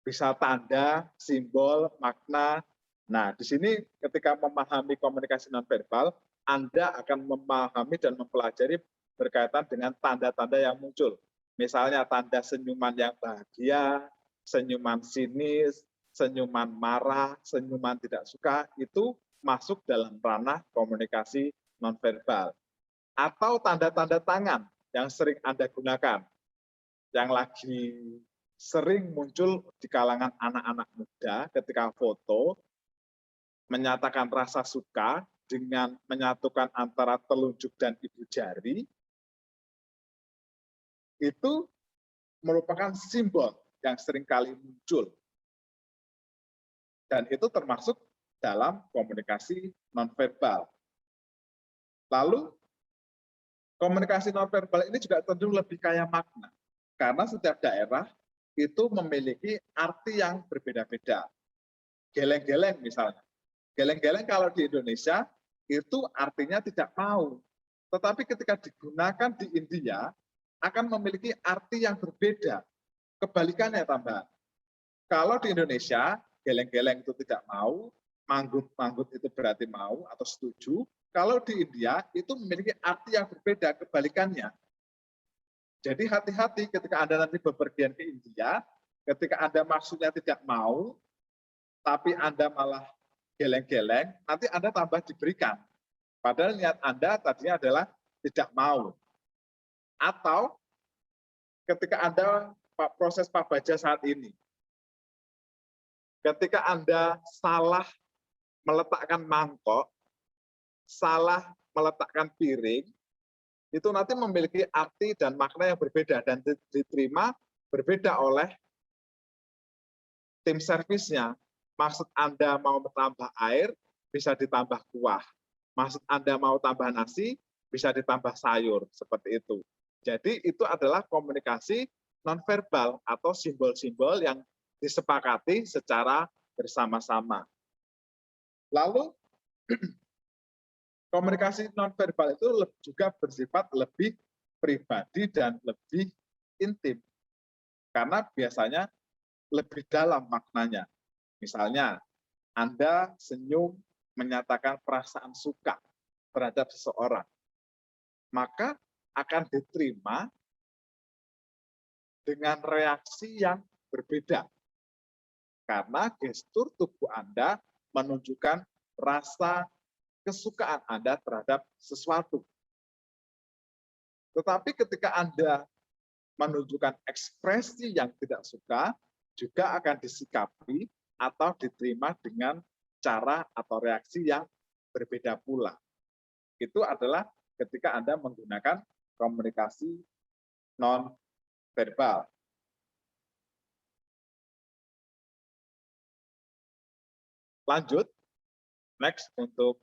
Bisa tanda, simbol, makna. Nah, di sini ketika memahami komunikasi nonverbal, Anda akan memahami dan mempelajari berkaitan dengan tanda-tanda yang muncul. Misalnya tanda senyuman yang bahagia, senyuman sinis, senyuman marah, senyuman tidak suka, itu masuk dalam ranah komunikasi nonverbal. Atau tanda-tanda tangan yang sering Anda gunakan, yang lagi sering muncul di kalangan anak-anak muda ketika foto, menyatakan rasa suka dengan menyatukan antara telunjuk dan ibu jari, itu merupakan simbol yang sering kali muncul. Dan itu termasuk dalam komunikasi nonverbal. Lalu, komunikasi nonverbal ini juga cenderung lebih kaya makna. Karena setiap daerah itu memiliki arti yang berbeda-beda. Geleng-geleng misalnya. Geleng-geleng kalau di Indonesia itu artinya tidak mau. Tetapi ketika digunakan di India akan memiliki arti yang berbeda. Kebalikannya tambahan. Kalau di Indonesia geleng-geleng itu tidak mau, manggut-manggut itu berarti mau atau setuju. Kalau di India itu memiliki arti yang berbeda, kebalikannya. Jadi hati-hati ketika Anda nanti bepergian ke India, ketika Anda maksudnya tidak mau, tapi Anda malah geleng-geleng, nanti Anda tambah diberikan. Padahal niat Anda tadinya adalah tidak mau. Atau ketika Anda proses pabaja saat ini, ketika Anda salah meletakkan mangkok, salah meletakkan piring, itu nanti memiliki arti dan makna yang berbeda dan diterima berbeda oleh tim servisnya. Maksud Anda mau tambah air, bisa ditambah kuah. Maksud Anda mau tambah nasi, bisa ditambah sayur, seperti itu. Jadi itu adalah komunikasi nonverbal atau simbol-simbol yang disepakati secara bersama-sama. Lalu, komunikasi nonverbal itu juga bersifat lebih pribadi dan lebih intim. Karena biasanya lebih dalam maknanya. Misalnya, Anda senyum menyatakan perasaan suka terhadap seseorang, maka akan diterima dengan reaksi yang berbeda. Karena gestur tubuh Anda menunjukkan rasa kesukaan Anda terhadap sesuatu. Tetapi ketika Anda menunjukkan ekspresi yang tidak suka, juga akan disikapi atau diterima dengan cara atau reaksi yang berbeda pula. Itu adalah ketika Anda menggunakan komunikasi non-verbal. Lanjut, next untuk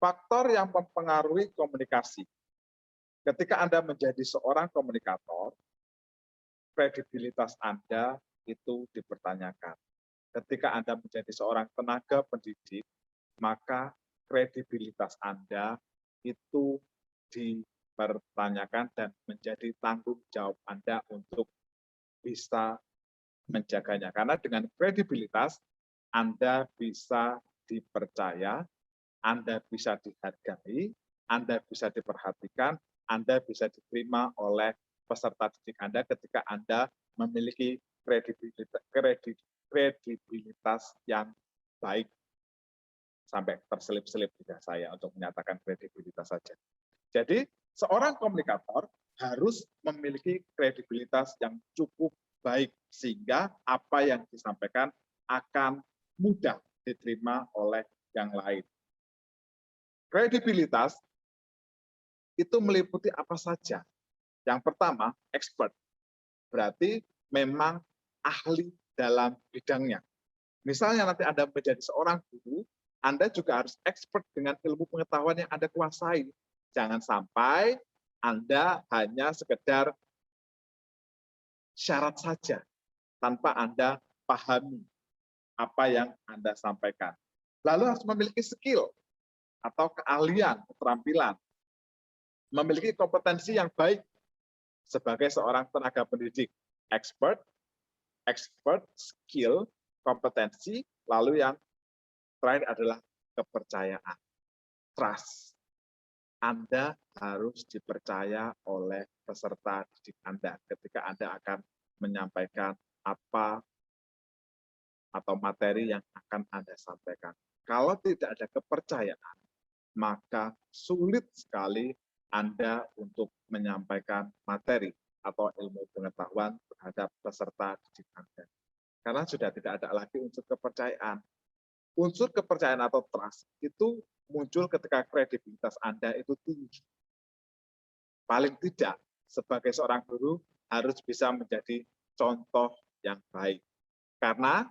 faktor yang mempengaruhi komunikasi. Ketika Anda menjadi seorang komunikator, kredibilitas Anda itu dipertanyakan. Ketika Anda menjadi seorang tenaga pendidik, maka kredibilitas Anda itu dipertanyakan dan menjadi tanggung jawab Anda untuk bisa menjaganya. Karena dengan kredibilitas, Anda bisa dipercaya, Anda bisa dihargai, Anda bisa diperhatikan, Anda bisa diterima oleh peserta didik Anda ketika Anda memiliki kredibilitas yang baik. Sampai terselip-selip lidah saya untuk menyatakan kredibilitas saja. Jadi, seorang komunikator harus memiliki kredibilitas yang cukup baik, sehingga apa yang disampaikan akan mudah diterima oleh yang lain. Kredibilitas itu meliputi apa saja. Yang pertama, expert. Berarti memang ahli dalam bidangnya. Misalnya nanti Anda menjadi seorang guru, Anda juga harus expert dengan ilmu pengetahuan yang Anda kuasai. Jangan sampai Anda hanya sekedar syarat saja, tanpa Anda pahami apa yang Anda sampaikan. Lalu harus memiliki skill atau keahlian, keterampilan. Memiliki kompetensi yang baik sebagai seorang tenaga pendidik. Expert, skill, kompetensi, lalu yang terakhir adalah kepercayaan, trust. Anda harus dipercaya oleh peserta didik Anda ketika Anda akan menyampaikan apa atau materi yang akan Anda sampaikan. Kalau tidak ada kepercayaan, maka sulit sekali Anda untuk menyampaikan materi atau ilmu pengetahuan terhadap peserta didik Anda. Karena sudah tidak ada lagi unsur kepercayaan. Unsur kepercayaan atau trust itu muncul ketika kredibilitas Anda itu tinggi. Paling tidak, sebagai seorang guru harus bisa menjadi contoh yang baik. Karena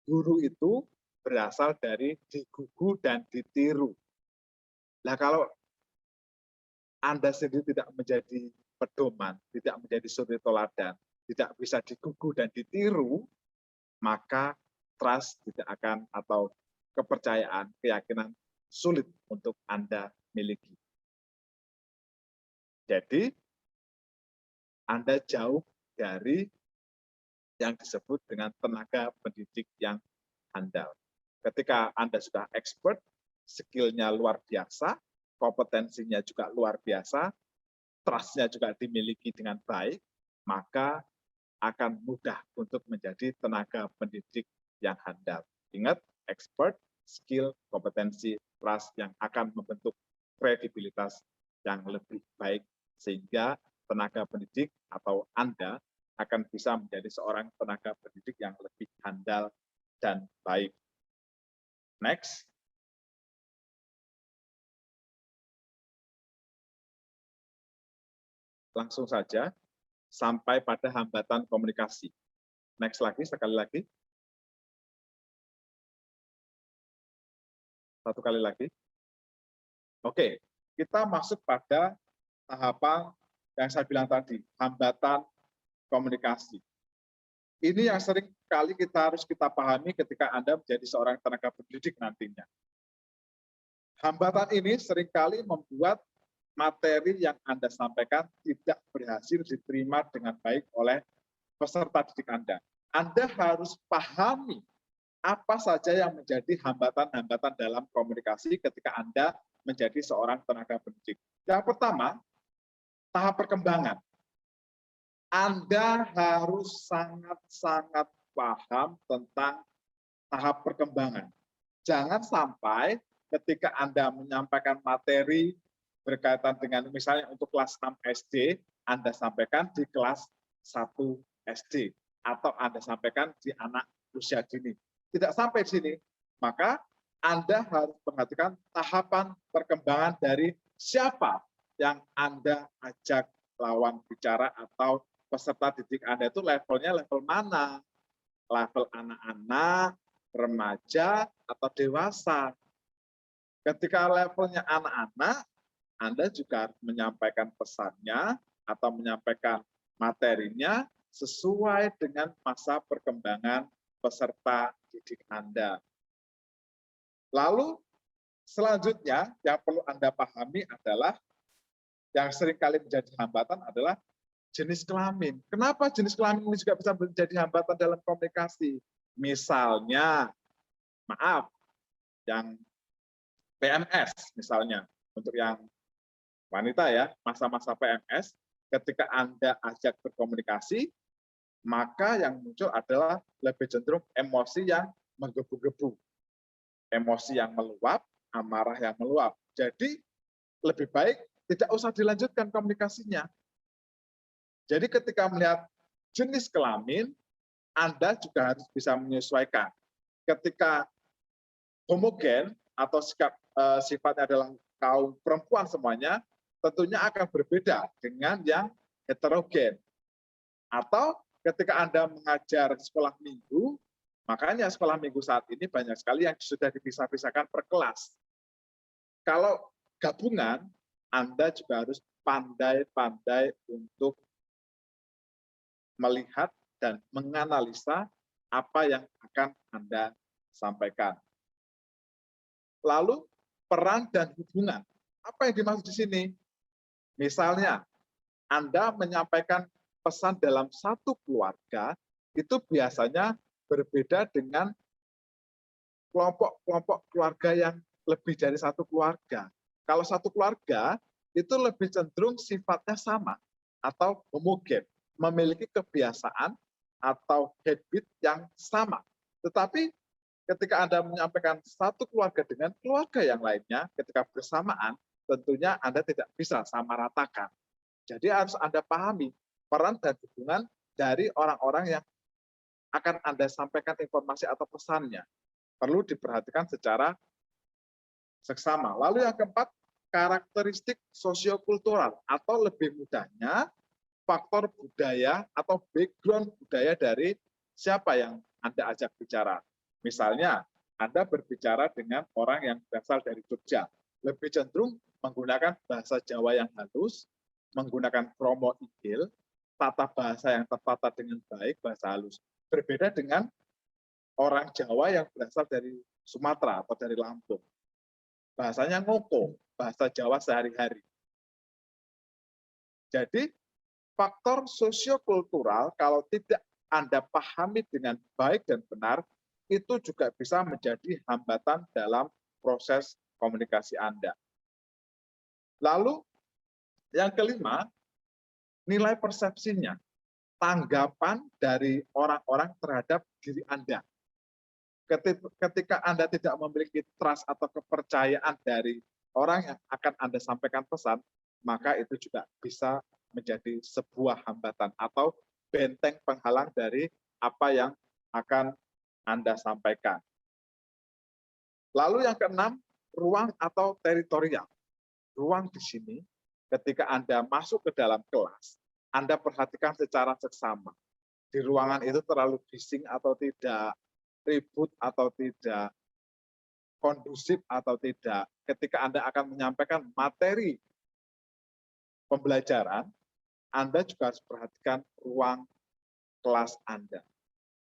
guru itu berasal dari digugu dan ditiru. Nah, kalau Anda sendiri tidak menjadi pedoman, tidak menjadi suri teladan, tidak bisa digugu dan ditiru, maka trust tidak akan atau kepercayaan, keyakinan sulit untuk Anda miliki. Jadi, Anda jauh dari yang disebut dengan tenaga pendidik yang handal. Ketika Anda sudah expert, skill-nya luar biasa, kompetensinya juga luar biasa, trust-nya juga dimiliki dengan baik, maka akan mudah untuk menjadi tenaga pendidik yang handal. Ingat, expert, skill, kompetensi, trust yang akan membentuk kredibilitas yang lebih baik, sehingga tenaga pendidik atau Anda akan bisa menjadi seorang tenaga pendidik yang lebih handal dan baik. Next. Langsung saja sampai pada hambatan komunikasi. Next lagi, sekali lagi. Satu kali lagi. Oke, kita masuk pada tahapan yang saya bilang tadi, hambatan komunikasi. Ini yang sering kali harus kita pahami ketika Anda menjadi seorang tenaga pendidik nantinya. Hambatan ini seringkali membuat materi yang Anda sampaikan tidak berhasil diterima dengan baik oleh peserta didik Anda. Anda harus pahami apa saja yang menjadi hambatan-hambatan dalam komunikasi ketika Anda menjadi seorang tenaga pendidik. Yang pertama, tahap perkembangan. Anda harus sangat-sangat paham tentang tahap perkembangan. Jangan sampai ketika Anda menyampaikan materi berkaitan dengan misalnya untuk kelas 6 SD, Anda sampaikan di kelas 1 SD, atau Anda sampaikan di anak usia dini. Tidak sampai di sini, maka Anda harus perhatikan tahapan perkembangan dari siapa yang Anda ajak lawan bicara atau peserta didik Anda itu levelnya level mana? Level anak-anak, remaja, atau dewasa. Ketika levelnya anak-anak, Anda juga harus menyampaikan pesannya atau menyampaikan materinya sesuai dengan masa perkembangan peserta didik Anda. Lalu selanjutnya yang perlu Anda pahami adalah yang seringkali menjadi hambatan adalah jenis kelamin. Kenapa jenis kelamin ini juga bisa menjadi hambatan dalam komunikasi? Misalnya, maaf, yang PMS misalnya, untuk yang wanita ya, masa-masa PMS, ketika Anda ajak berkomunikasi, maka yang muncul adalah lebih cenderung emosi yang menggebu-gebu. Emosi yang meluap, amarah yang meluap. Jadi lebih baik tidak usah dilanjutkan komunikasinya. Jadi ketika melihat jenis kelamin, Anda juga harus bisa menyesuaikan. Ketika homogen atau sifatnya adalah kaum perempuan semuanya, tentunya akan berbeda dengan yang heterogen. Atau ketika Anda mengajar sekolah minggu, makanya sekolah minggu saat ini banyak sekali yang sudah dipisah-pisahkan per kelas. Kalau gabungan, Anda juga harus pandai-pandai untuk melihat dan menganalisa apa yang akan Anda sampaikan. Lalu peran dan hubungan. Apa yang dimaksud di sini? Misalnya, Anda menyampaikan pesan dalam satu keluarga, itu biasanya berbeda dengan kelompok-kelompok keluarga yang lebih dari satu keluarga. Kalau satu keluarga, itu lebih cenderung sifatnya sama atau homogen, memiliki kebiasaan atau habit yang sama. Tetapi ketika Anda menyampaikan satu keluarga dengan keluarga yang lainnya, ketika bersamaan, tentunya Anda tidak bisa samaratakan. Jadi harus Anda pahami peran dan hubungan dari orang-orang yang akan Anda sampaikan informasi atau pesannya. Perlu diperhatikan secara seksama. Lalu yang keempat, karakteristik sosiokultural atau lebih mudahnya faktor budaya atau background budaya dari siapa yang Anda ajak bicara. Misalnya, Anda berbicara dengan orang yang berasal dari Jogja, lebih cenderung menggunakan bahasa Jawa yang halus, menggunakan kromo igil, tata bahasa yang tertata dengan baik, bahasa halus. Berbeda dengan orang Jawa yang berasal dari Sumatera atau dari Lampung. Bahasanya ngoko, bahasa Jawa sehari-hari. Jadi, faktor sosiokultural kalau tidak Anda pahami dengan baik dan benar, itu juga bisa menjadi hambatan dalam proses komunikasi Anda. Lalu, yang kelima, nilai persepsinya, tanggapan dari orang-orang terhadap diri Anda. Ketika Anda tidak memiliki trust atau kepercayaan dari orang yang akan Anda sampaikan pesan, maka itu juga bisa menjadi sebuah hambatan atau benteng penghalang dari apa yang akan Anda sampaikan. Lalu yang keenam, ruang atau teritorial. Ruang di sini, ketika Anda masuk ke dalam kelas, Anda perhatikan secara seksama. Di ruangan itu terlalu bising atau tidak, ribut atau tidak, kondusif atau tidak. Ketika Anda akan menyampaikan materi pembelajaran, Anda juga harus perhatikan ruang kelas Anda.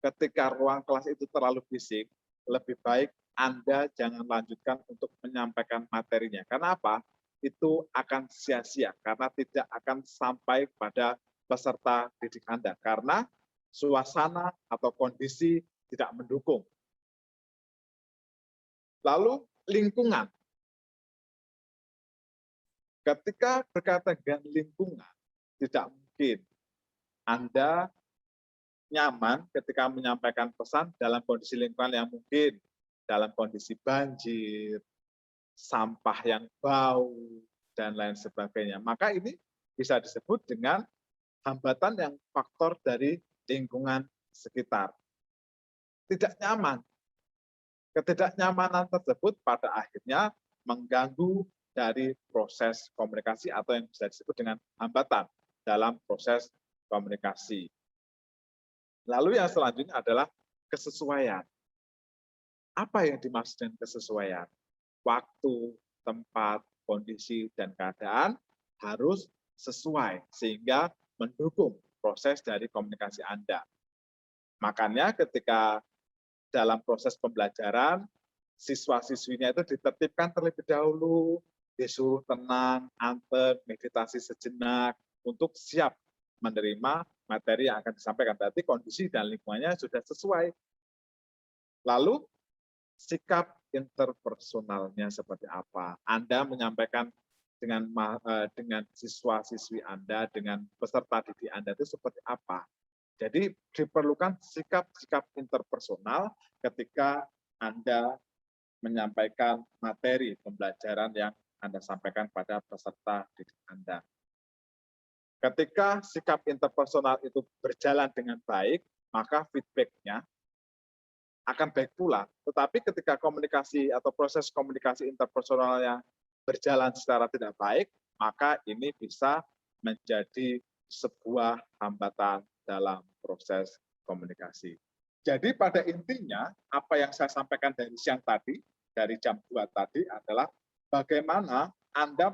Ketika ruang kelas itu terlalu bising, lebih baik Anda jangan lanjutkan untuk menyampaikan materinya. Karena apa? Itu akan sia-sia, karena tidak akan sampai pada peserta didik Anda. Karena suasana atau kondisi tidak mendukung. Lalu lingkungan. Ketika berkaitan dengan lingkungan, tidak mungkin Anda nyaman ketika menyampaikan pesan dalam kondisi lingkungan yang mungkin dalam kondisi banjir, sampah yang bau, dan lain sebagainya. Maka ini bisa disebut dengan hambatan yang faktor dari lingkungan sekitar. Tidak nyaman. Ketidaknyamanan tersebut pada akhirnya mengganggu dari proses komunikasi atau yang bisa disebut dengan hambatan dalam proses komunikasi. Lalu yang selanjutnya adalah kesesuaian. Apa yang dimaksud dengan kesesuaian? Waktu, tempat, kondisi, dan keadaan harus sesuai sehingga mendukung proses dari komunikasi Anda. Makanya ketika dalam proses pembelajaran, siswa-siswinya itu ditertibkan terlebih dahulu, disuruh tenang, anteng, meditasi sejenak, untuk siap menerima materi yang akan disampaikan. Berarti kondisi dan lingkungannya sudah sesuai. Lalu, sikap interpersonalnya seperti apa? Anda menyampaikan dengan siswa-siswi Anda, dengan peserta didik Anda itu seperti apa? Jadi diperlukan sikap-sikap interpersonal ketika Anda menyampaikan materi pembelajaran yang Anda sampaikan pada peserta didik Anda. Ketika sikap interpersonal itu berjalan dengan baik, maka feedback-nya akan baik pula. Tetapi ketika komunikasi atau proses komunikasi interpersonalnya berjalan secara tidak baik, maka ini bisa menjadi sebuah hambatan dalam proses komunikasi. Jadi pada intinya, apa yang saya sampaikan dari siang tadi, dari jam 2 tadi adalah bagaimana Anda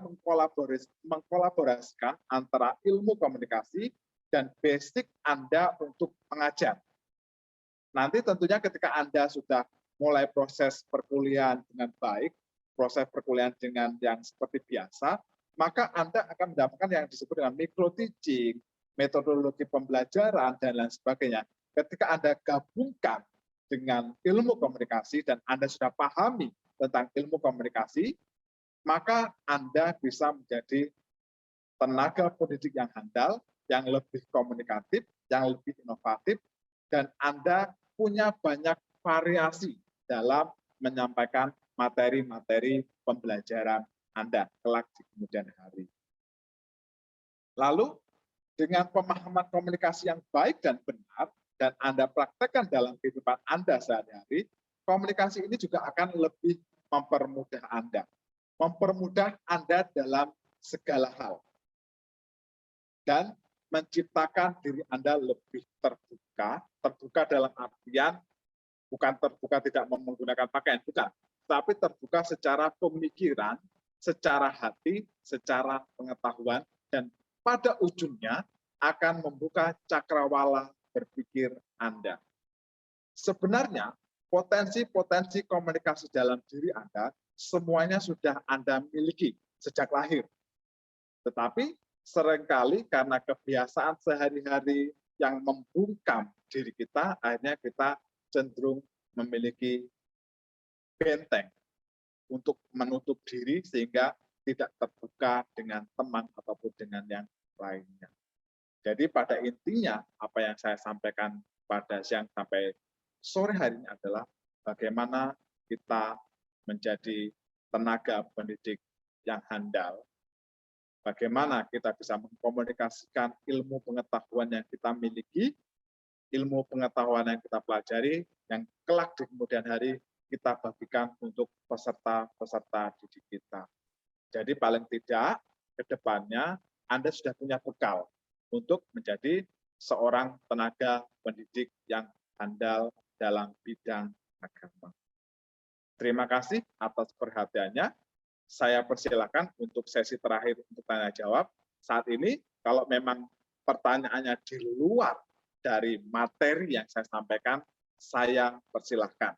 mengkolaborasikan antara ilmu komunikasi dan basic Anda untuk mengajar. Nanti tentunya ketika Anda sudah mulai proses perkuliahan dengan baik, proses perkuliahan dengan yang seperti biasa, maka Anda akan mendapatkan yang disebut dengan micro teaching, metodologi pembelajaran, dan lain sebagainya. Ketika Anda gabungkan dengan ilmu komunikasi dan Anda sudah pahami tentang ilmu komunikasi, maka Anda bisa menjadi tenaga pendidik yang handal, yang lebih komunikatif, yang lebih inovatif, dan Anda punya banyak variasi dalam menyampaikan materi-materi pembelajaran Anda kelak di kemudian hari. Lalu, dengan pemahaman komunikasi yang baik dan benar, dan Anda praktekkan dalam kehidupan Anda sehari-hari, komunikasi ini juga akan lebih mempermudah Anda. Mempermudah Anda dalam segala hal. Dan menciptakan diri Anda lebih terbuka. Terbuka dalam artian, bukan terbuka tidak menggunakan pakaian, bukan. Tapi terbuka secara pemikiran, secara hati, secara pengetahuan, dan pada ujungnya akan membuka cakrawala berpikir Anda. Sebenarnya, potensi-potensi komunikasi dalam diri Anda semuanya sudah Anda miliki sejak lahir. Tetapi seringkali karena kebiasaan sehari-hari yang membungkam diri kita, akhirnya kita cenderung memiliki benteng untuk menutup diri sehingga tidak terbuka dengan teman ataupun dengan yang lainnya. Jadi pada intinya apa yang saya sampaikan pada siang sampai sore hari ini adalah bagaimana kita menjadi tenaga pendidik yang handal, bagaimana kita bisa mengkomunikasikan ilmu pengetahuan yang kita miliki, ilmu pengetahuan yang kita pelajari, yang kelak di kemudian hari kita bagikan untuk peserta-peserta didik kita. Jadi paling tidak ke depannya Anda sudah punya bekal untuk menjadi seorang tenaga pendidik yang handal dalam bidang agama. Terima kasih atas perhatiannya. Saya persilakan untuk sesi terakhir untuk tanya jawab. Saat ini kalau memang pertanyaannya di luar dari materi yang saya sampaikan, saya persilahkan.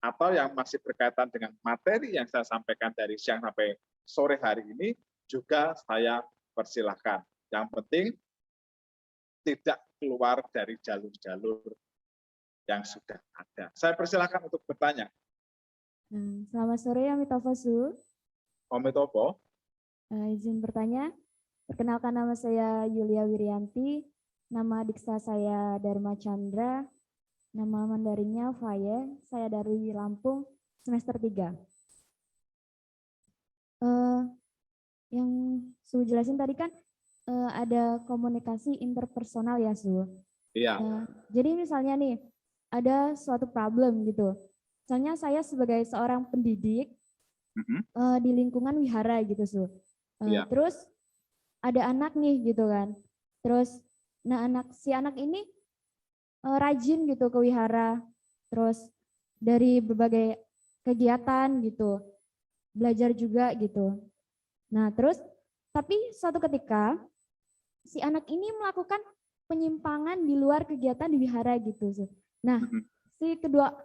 Atau yang masih berkaitan dengan materi yang saya sampaikan dari siang sampai sore hari ini, juga saya persilahkan. Yang penting tidak keluar dari jalur-jalur yang sudah ada. Saya persilahkan untuk bertanya. Selamat sore, Amitovosu. Om Topo. Izin bertanya. Perkenalkan, nama saya Yulia Wirianti, nama diksa saya Dharma Chandra, nama mandarinnya Faye, saya dari Lampung, semester 3. Yang Su jelasin tadi kan ada komunikasi interpersonal ya, Su? Iya. Jadi misalnya nih, ada suatu problem gitu. Misalnya saya sebagai seorang pendidik di lingkungan wihara gitu, Su. Iya. Terus ada anak nih gitu kan. Terus si anak ini rajin gitu ke wihara. Terus dari berbagai kegiatan gitu. Belajar juga gitu. Nah, terus tapi suatu ketika si anak ini melakukan penyimpangan di luar kegiatan di wihara gitu, Su. Nah, si kedua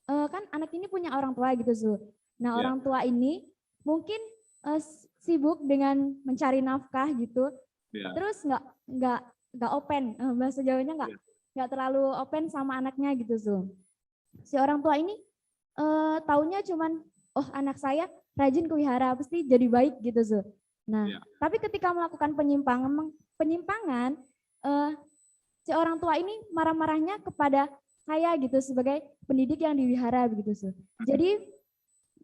kan anak ini punya orang tua gitu, Su. Nah, orang tua ini mungkin sibuk dengan mencari nafkah gitu. Terus nggak open, bahasa Jawanya nggak terlalu open sama anaknya gitu, Su. Si orang tua ini taunya cuman anak saya rajin ke wihara pasti jadi baik gitu, Su. Nah, tapi ketika melakukan penyimpangan si orang tua ini marah-marahnya kepada saya gitu sebagai pendidik yang di wihara begitu, Su. Jadi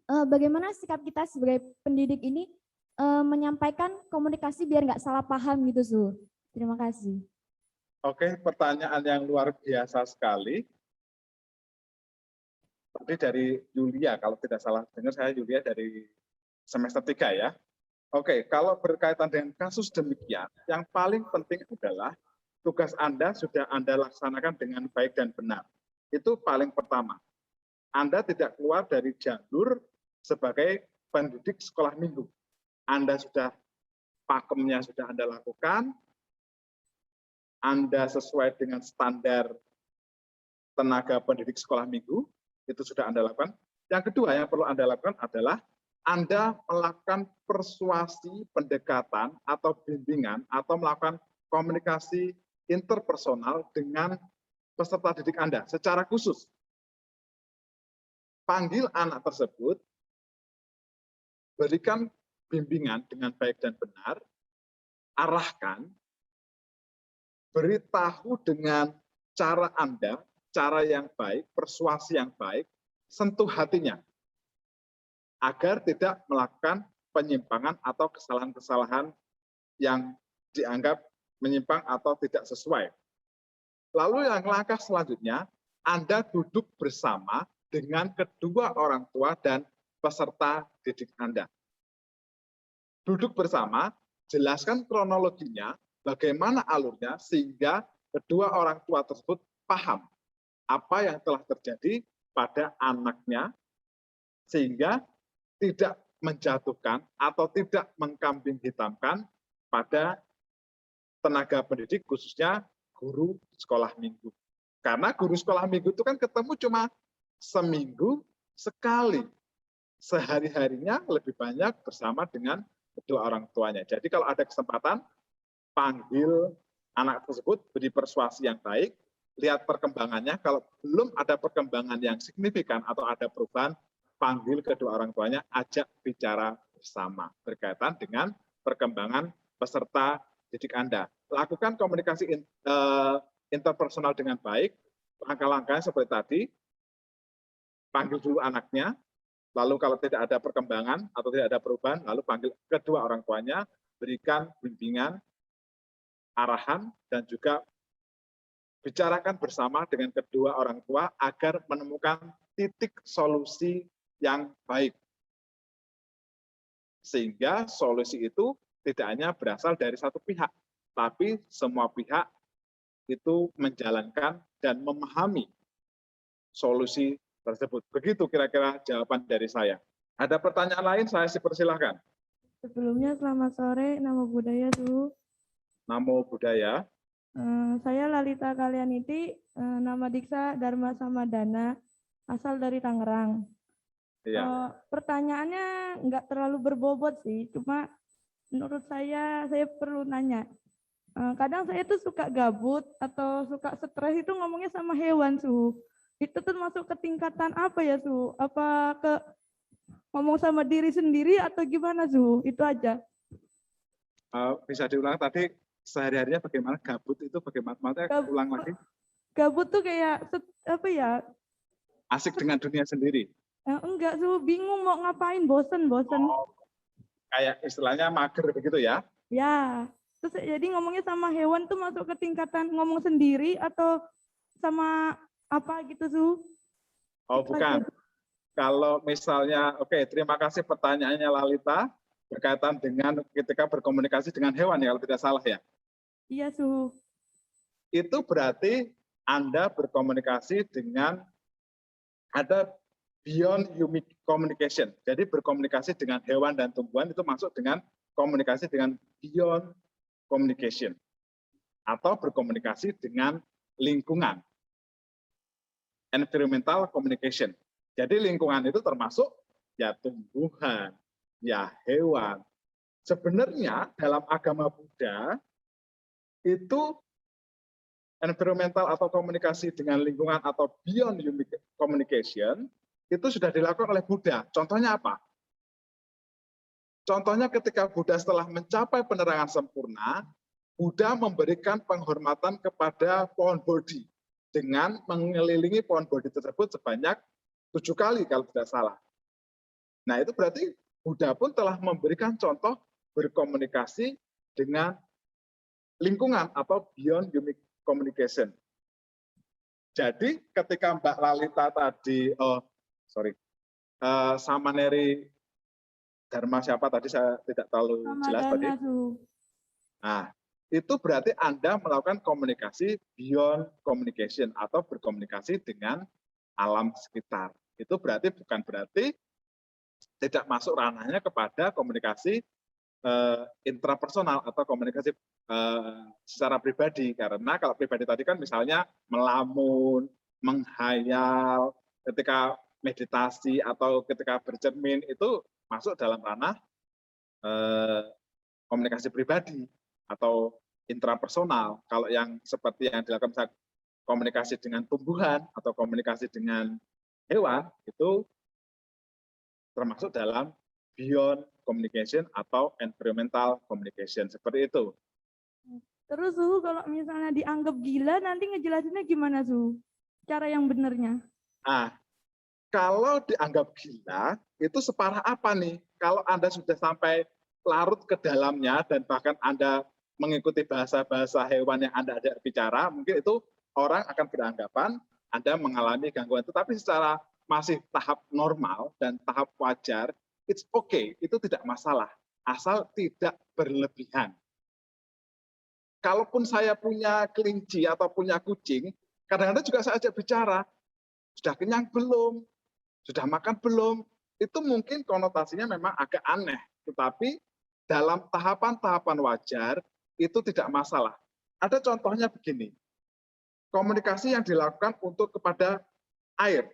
bagaimana sikap kita sebagai pendidik ini menyampaikan komunikasi biar nggak salah paham gitu, Su. Terima kasih. Oke, pertanyaan yang luar biasa sekali. Tadi dari Yulia, kalau tidak salah dengar saya Yulia dari semester 3 ya. Oke, kalau berkaitan dengan kasus demikian, yang paling penting adalah tugas Anda sudah Anda laksanakan dengan baik dan benar. Itu paling pertama. Anda tidak keluar dari jalur sebagai pendidik sekolah minggu. Anda sudah pakemnya sudah Anda lakukan, Anda sesuai dengan standar tenaga pendidik sekolah minggu, itu sudah Anda lakukan. Yang kedua yang perlu Anda lakukan adalah Anda melakukan persuasi, pendekatan, atau bimbingan, atau melakukan komunikasi interpersonal dengan peserta didik Anda secara khusus. Panggil anak tersebut, berikan bimbingan dengan baik dan benar, arahkan, beritahu dengan cara Anda, cara yang baik, persuasi yang baik, sentuh hatinya agar tidak melakukan penyimpangan atau kesalahan-kesalahan yang dianggap menyimpang atau tidak sesuai. Lalu yang langkah selanjutnya, Anda duduk bersama dengan kedua orang tua dan peserta didik Anda. Duduk bersama, jelaskan kronologinya, bagaimana alurnya, sehingga kedua orang tua tersebut paham apa yang telah terjadi pada anaknya, sehingga tidak menjatuhkan atau tidak mengkambing hitamkan pada tenaga pendidik, khususnya guru sekolah minggu. Karena guru sekolah minggu itu kan ketemu cuma seminggu sekali. Sehari-harinya lebih banyak bersama dengan kedua orang tuanya. Jadi kalau ada kesempatan, panggil anak tersebut, beri persuasi yang baik, lihat perkembangannya. Kalau belum ada perkembangan yang signifikan atau ada perubahan, panggil kedua orang tuanya, ajak bicara bersama berkaitan dengan perkembangan peserta didik Anda. Lakukan komunikasi interpersonal dengan baik, langkah-langkahnya seperti tadi, panggil dulu anaknya, lalu kalau tidak ada perkembangan atau tidak ada perubahan, lalu panggil kedua orang tuanya, berikan bimbingan, arahan, dan juga bicarakan bersama dengan kedua orang tua agar menemukan titik solusi yang baik. Sehingga solusi itu tidak hanya berasal dari satu pihak, tapi semua pihak itu menjalankan dan memahami solusi tersebut. Begitu kira-kira jawaban dari saya. Ada pertanyaan lain, saya persilahkan. Sebelumnya selamat sore, Namo Buddhaya dulu. Namo Buddhaya. Saya Lalita Kalyaniti, nama Diksa Dharma Samadana, asal dari Tangerang. Iya. Pertanyaannya nggak terlalu berbobot sih, cuma menurut saya perlu nanya. Kadang saya tuh suka gabut atau suka stres itu ngomongnya sama hewan, Su. Itu tuh masuk ke tingkatan apa ya, Su? Apa ke ngomong sama diri sendiri atau gimana, Su? Itu aja. Bisa diulang tadi, sehari-harinya bagaimana gabut itu bagaimana? Maksudnya ulang lagi. Gabut tuh kayak apa ya? Asik dengan dunia sendiri. Enggak, Su, bingung mau ngapain, bosen. Oh, kayak istilahnya mager begitu ya? Ya, terus jadi ngomongnya sama hewan tuh masuk ke tingkatan ngomong sendiri atau sama apa gitu, Su? Oh, bukan. Kalau misalnya, oke, terima kasih pertanyaannya Lalita, berkaitan dengan ketika berkomunikasi dengan hewan ya, kalau tidak salah ya? Iya, Su. Itu berarti Anda berkomunikasi dengan ada beyond human communication. Jadi berkomunikasi dengan hewan dan tumbuhan itu masuk dengan komunikasi dengan beyond communication. Atau berkomunikasi dengan lingkungan. Environmental communication. Jadi lingkungan itu termasuk ya tumbuhan, ya hewan. Sebenarnya dalam agama Buddha itu environmental atau komunikasi dengan lingkungan atau beyond human communication itu sudah dilakukan oleh Buddha. Contohnya apa? Contohnya ketika Buddha setelah mencapai penerangan sempurna, Buddha memberikan penghormatan kepada pohon bodhi dengan mengelilingi pohon bodhi tersebut sebanyak 7 kali kalau tidak salah. Nah itu berarti Buddha pun telah memberikan contoh berkomunikasi dengan lingkungan atau beyond human communication. Jadi ketika Mbak Lalita tadi, Samaneri Dharma siapa tadi saya tidak terlalu jelas tadi. Nah, itu berarti Anda melakukan komunikasi beyond communication atau berkomunikasi dengan alam sekitar. Itu berarti bukan berarti tidak masuk ranahnya kepada komunikasi intrapersonal atau komunikasi secara pribadi. Karena kalau pribadi tadi kan misalnya melamun, menghayal, ketika meditasi atau ketika bercermin itu masuk dalam ranah komunikasi pribadi atau intrapersonal. Kalau yang seperti yang dilakukan misalnya komunikasi dengan tumbuhan atau komunikasi dengan hewan itu termasuk dalam beyond communication atau environmental communication, seperti itu. Terus Su, kalau misalnya dianggap gila nanti ngejelasinnya gimana, Su? cara yang benarnya? Nah, kalau dianggap gila, itu separah apa nih? Kalau Anda sudah sampai larut ke dalamnya dan bahkan Anda mengikuti bahasa-bahasa hewan yang Anda ajak bicara, mungkin itu orang akan beranggapan Anda mengalami gangguan. Tetapi secara masih tahap normal dan tahap wajar, it's okay, itu tidak masalah, asal tidak berlebihan. Kalaupun saya punya kelinci atau punya kucing, kadang-kadang juga saya ajak bicara, sudah kenyang belum? Sudah makan belum? Itu mungkin konotasinya memang agak aneh, tetapi dalam tahapan-tahapan wajar itu tidak masalah. Ada contohnya begini, komunikasi yang dilakukan untuk kepada air.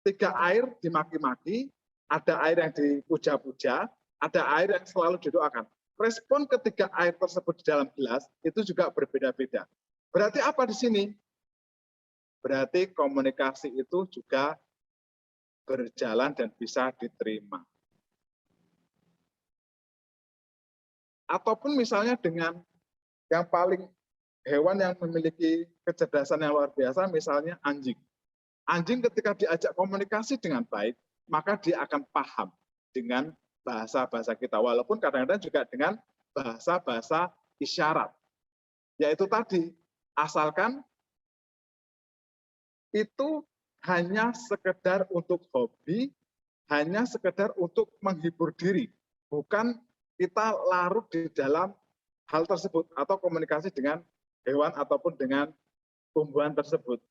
3 air dimaki-maki, ada air yang dipuja-puja, ada air yang selalu didoakan. Respon ketiga air tersebut di dalam gelas itu juga berbeda-beda. Berarti apa di sini? Berarti komunikasi itu juga berjalan dan bisa diterima. Ataupun misalnya dengan yang paling hewan yang memiliki kecerdasan yang luar biasa, misalnya anjing. Anjing ketika diajak komunikasi dengan baik, maka dia akan paham dengan bahasa-bahasa kita, walaupun kadang-kadang juga dengan bahasa-bahasa isyarat. Yaitu tadi, asalkan itu hanya sekedar untuk hobi, hanya sekedar untuk menghibur diri, bukan kita larut di dalam hal tersebut atau komunikasi dengan hewan ataupun dengan tumbuhan tersebut.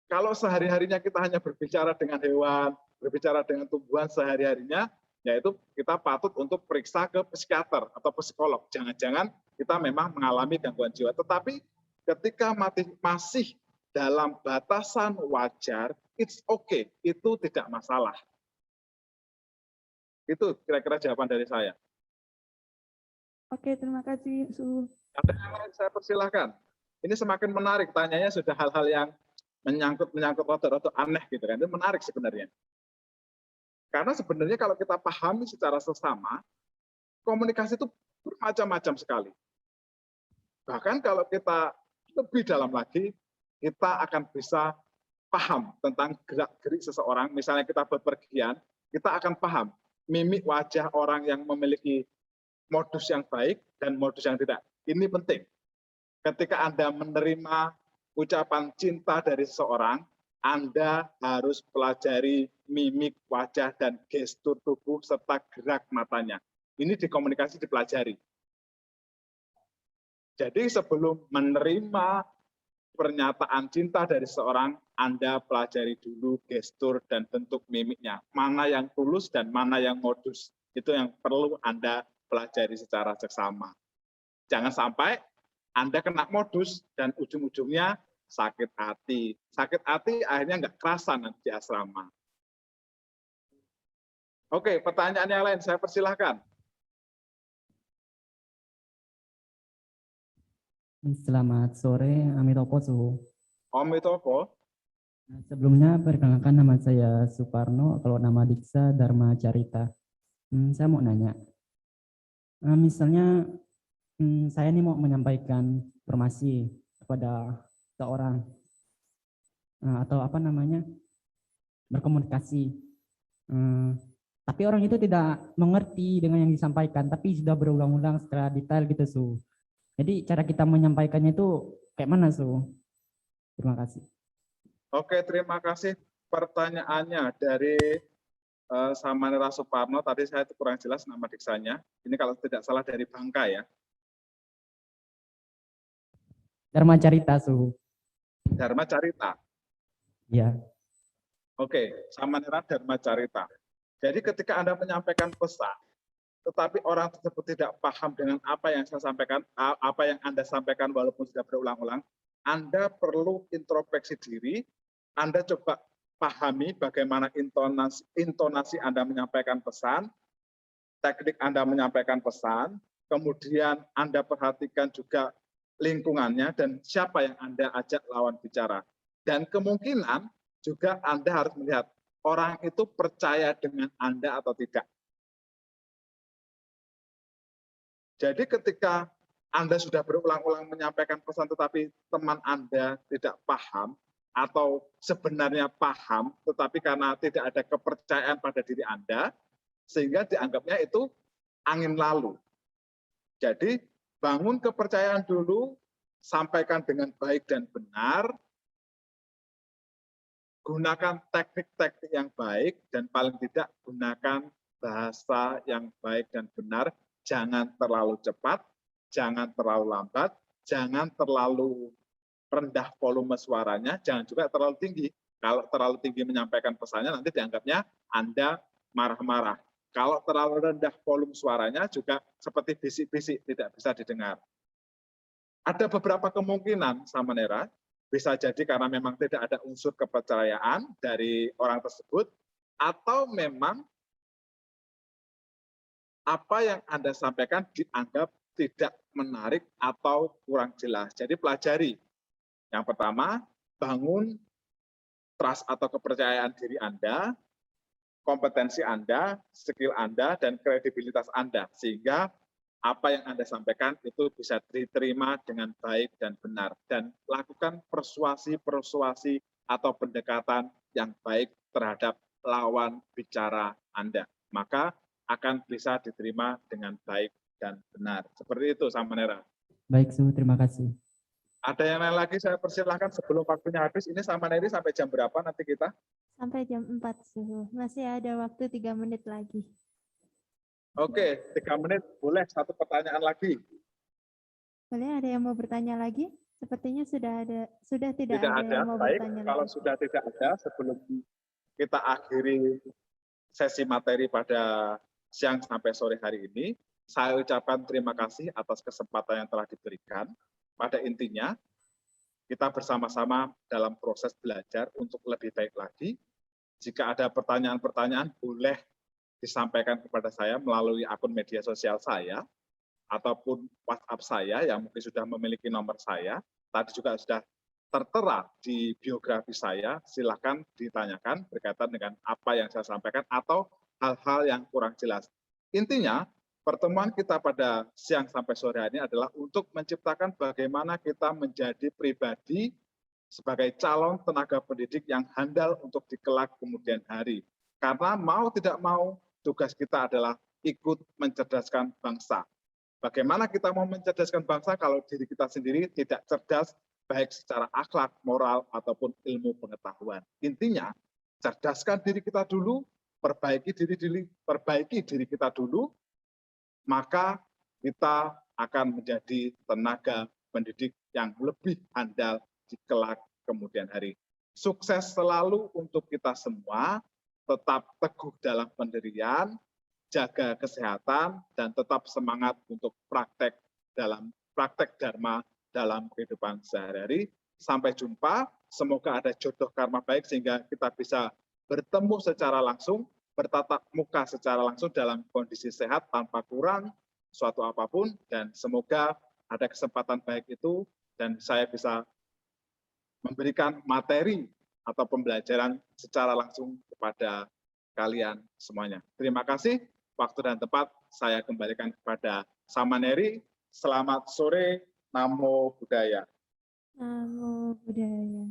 Kalau sehari-harinya kita hanya berbicara dengan hewan, berbicara dengan tumbuhan sehari-harinya, yaitu kita patut untuk periksa ke psikiater atau psikolog. Jangan-jangan kita memang mengalami gangguan jiwa. Tetapi ketika masih dalam batasan wajar, it's okay, itu tidak masalah. Itu kira-kira jawaban dari saya. Oke, terima kasih, Su. Ada yang lain saya persilahkan. Ini semakin menarik, tanyanya sudah hal-hal yang menyangkut rada-rada aneh gitu kan. Itu menarik sebenarnya. Karena sebenarnya kalau kita pahami secara sesama, komunikasi itu bermacam-macam sekali. Bahkan kalau kita lebih dalam lagi, kita akan bisa paham tentang gerak-gerik seseorang. Misalnya kita bepergian, kita akan paham mimik wajah orang yang memiliki modus yang baik dan modus yang tidak. Ini penting. Ketika Anda menerima ucapan cinta dari seseorang, Anda harus pelajari mimik wajah dan gestur tubuh serta gerak matanya. Ini di komunikasi dipelajari. Jadi sebelum menerima pernyataan cinta dari seseorang, Anda pelajari dulu gestur dan bentuk mimiknya. Mana yang tulus dan mana yang modus. Itu yang perlu Anda pelajari secara seksama. Jangan sampai Anda kena modus dan ujung-ujungnya sakit hati. Sakit hati akhirnya nggak kerasa nanti di asrama. Oke, pertanyaan yang lain saya persilahkan. Selamat sore, Amitopo Su. Om Mitopo. Sebelumnya perkenalkan nama saya Suparno, kalau nama Diksa Dharma Carita. Saya mau nanya, misalnya saya ini mau menyampaikan informasi kepada seorang atau apa namanya berkomunikasi, tapi orang itu tidak mengerti dengan yang disampaikan, tapi sudah berulang-ulang secara detail gitu Su. Jadi cara kita menyampaikannya itu kayak mana Su? Terima kasih. Oke, terima kasih pertanyaannya dari Samanera Suparno. Tadi saya kurang jelas nama diksanya. Ini kalau tidak salah dari Bangka ya. Dharma Carita Su. Dharma Carita. Ya. Oke, Samanera Dharma Carita. Jadi ketika Anda menyampaikan pesan, tetapi orang tersebut tidak paham dengan apa yang saya sampaikan, apa yang Anda sampaikan walaupun sudah berulang-ulang, Anda perlu introspeksi diri, Anda coba pahami bagaimana intonasi Anda menyampaikan pesan, teknik Anda menyampaikan pesan, kemudian Anda perhatikan juga lingkungannya dan siapa yang Anda ajak lawan bicara. Dan kemungkinan juga Anda harus melihat orang itu percaya dengan Anda atau tidak. Jadi ketika Anda sudah berulang-ulang menyampaikan pesan tetapi teman Anda tidak paham, atau sebenarnya paham, tetapi karena tidak ada kepercayaan pada diri Anda, sehingga dianggapnya itu angin lalu. Jadi bangun kepercayaan dulu, sampaikan dengan baik dan benar, gunakan teknik-teknik yang baik, dan paling tidak gunakan bahasa yang baik dan benar. Jangan terlalu cepat, jangan terlalu lambat, jangan terlalu rendah volume suaranya, jangan juga terlalu tinggi. Kalau terlalu tinggi menyampaikan pesannya, nanti dianggapnya Anda marah-marah. Kalau terlalu rendah volume suaranya juga seperti bisik-bisik, tidak bisa didengar. Ada beberapa kemungkinan, Samanera, bisa jadi karena memang tidak ada unsur kepercayaan dari orang tersebut, atau memang apa yang Anda sampaikan dianggap tidak menarik atau kurang jelas. Jadi pelajari. Yang pertama, bangun trust atau kepercayaan diri Anda, kompetensi Anda, skill Anda, dan kredibilitas Anda. Sehingga apa yang Anda sampaikan itu bisa diterima dengan baik dan benar. Dan lakukan persuasi atau pendekatan yang baik terhadap lawan bicara Anda. Maka akan bisa diterima dengan baik dan benar. Seperti itu, Samanera. Baik, Su, terima kasih. Ada yang lain lagi, saya persilahkan sebelum waktunya habis. Ini Samaneri sampai jam berapa nanti kita? Sampai jam 4 suhu. Masih ada waktu 3 menit lagi. Oke, 3 menit. Boleh satu pertanyaan lagi. Boleh ada yang mau bertanya lagi? Sepertinya sudah tidak ada yang mau Baik, bertanya kalau lagi. sudah tidak ada, sebelum kita akhiri sesi materi pada siang sampai sore hari ini, saya ucapkan terima kasih atas kesempatan yang telah diberikan. Pada intinya, kita bersama-sama dalam proses belajar untuk lebih baik lagi. Jika ada pertanyaan-pertanyaan, boleh disampaikan kepada saya melalui akun media sosial saya, ataupun WhatsApp saya yang mungkin sudah memiliki nomor saya. Tadi juga sudah tertera di biografi saya, silakan ditanyakan berkaitan dengan apa yang saya sampaikan atau hal-hal yang kurang jelas. Intinya, pertemuan kita pada siang sampai sore hari ini adalah untuk menciptakan bagaimana kita menjadi pribadi sebagai calon tenaga pendidik yang handal untuk dikelak kemudian hari. Karena mau tidak mau, tugas kita adalah ikut mencerdaskan bangsa. Bagaimana kita mau mencerdaskan bangsa kalau diri kita sendiri tidak cerdas, baik secara akhlak, moral, ataupun ilmu pengetahuan. Intinya, cerdaskan diri kita dulu, perbaiki diri kita dulu, maka kita akan menjadi tenaga pendidik yang lebih handal di kelak kemudian hari. Sukses selalu untuk kita semua, tetap teguh dalam pendirian, jaga kesehatan, dan tetap semangat untuk praktek dharma dalam kehidupan sehari-hari. Sampai jumpa, semoga ada jodoh karma baik sehingga kita bisa bertemu secara langsung, bertatap muka secara langsung dalam kondisi sehat tanpa kurang suatu apapun, dan semoga ada kesempatan baik itu dan saya bisa memberikan materi atau pembelajaran secara langsung kepada kalian semuanya. Terima kasih. Waktu dan tempat saya kembalikan kepada Samaneri. Selamat sore, Namo Buddhaya. Namo Buddhaya.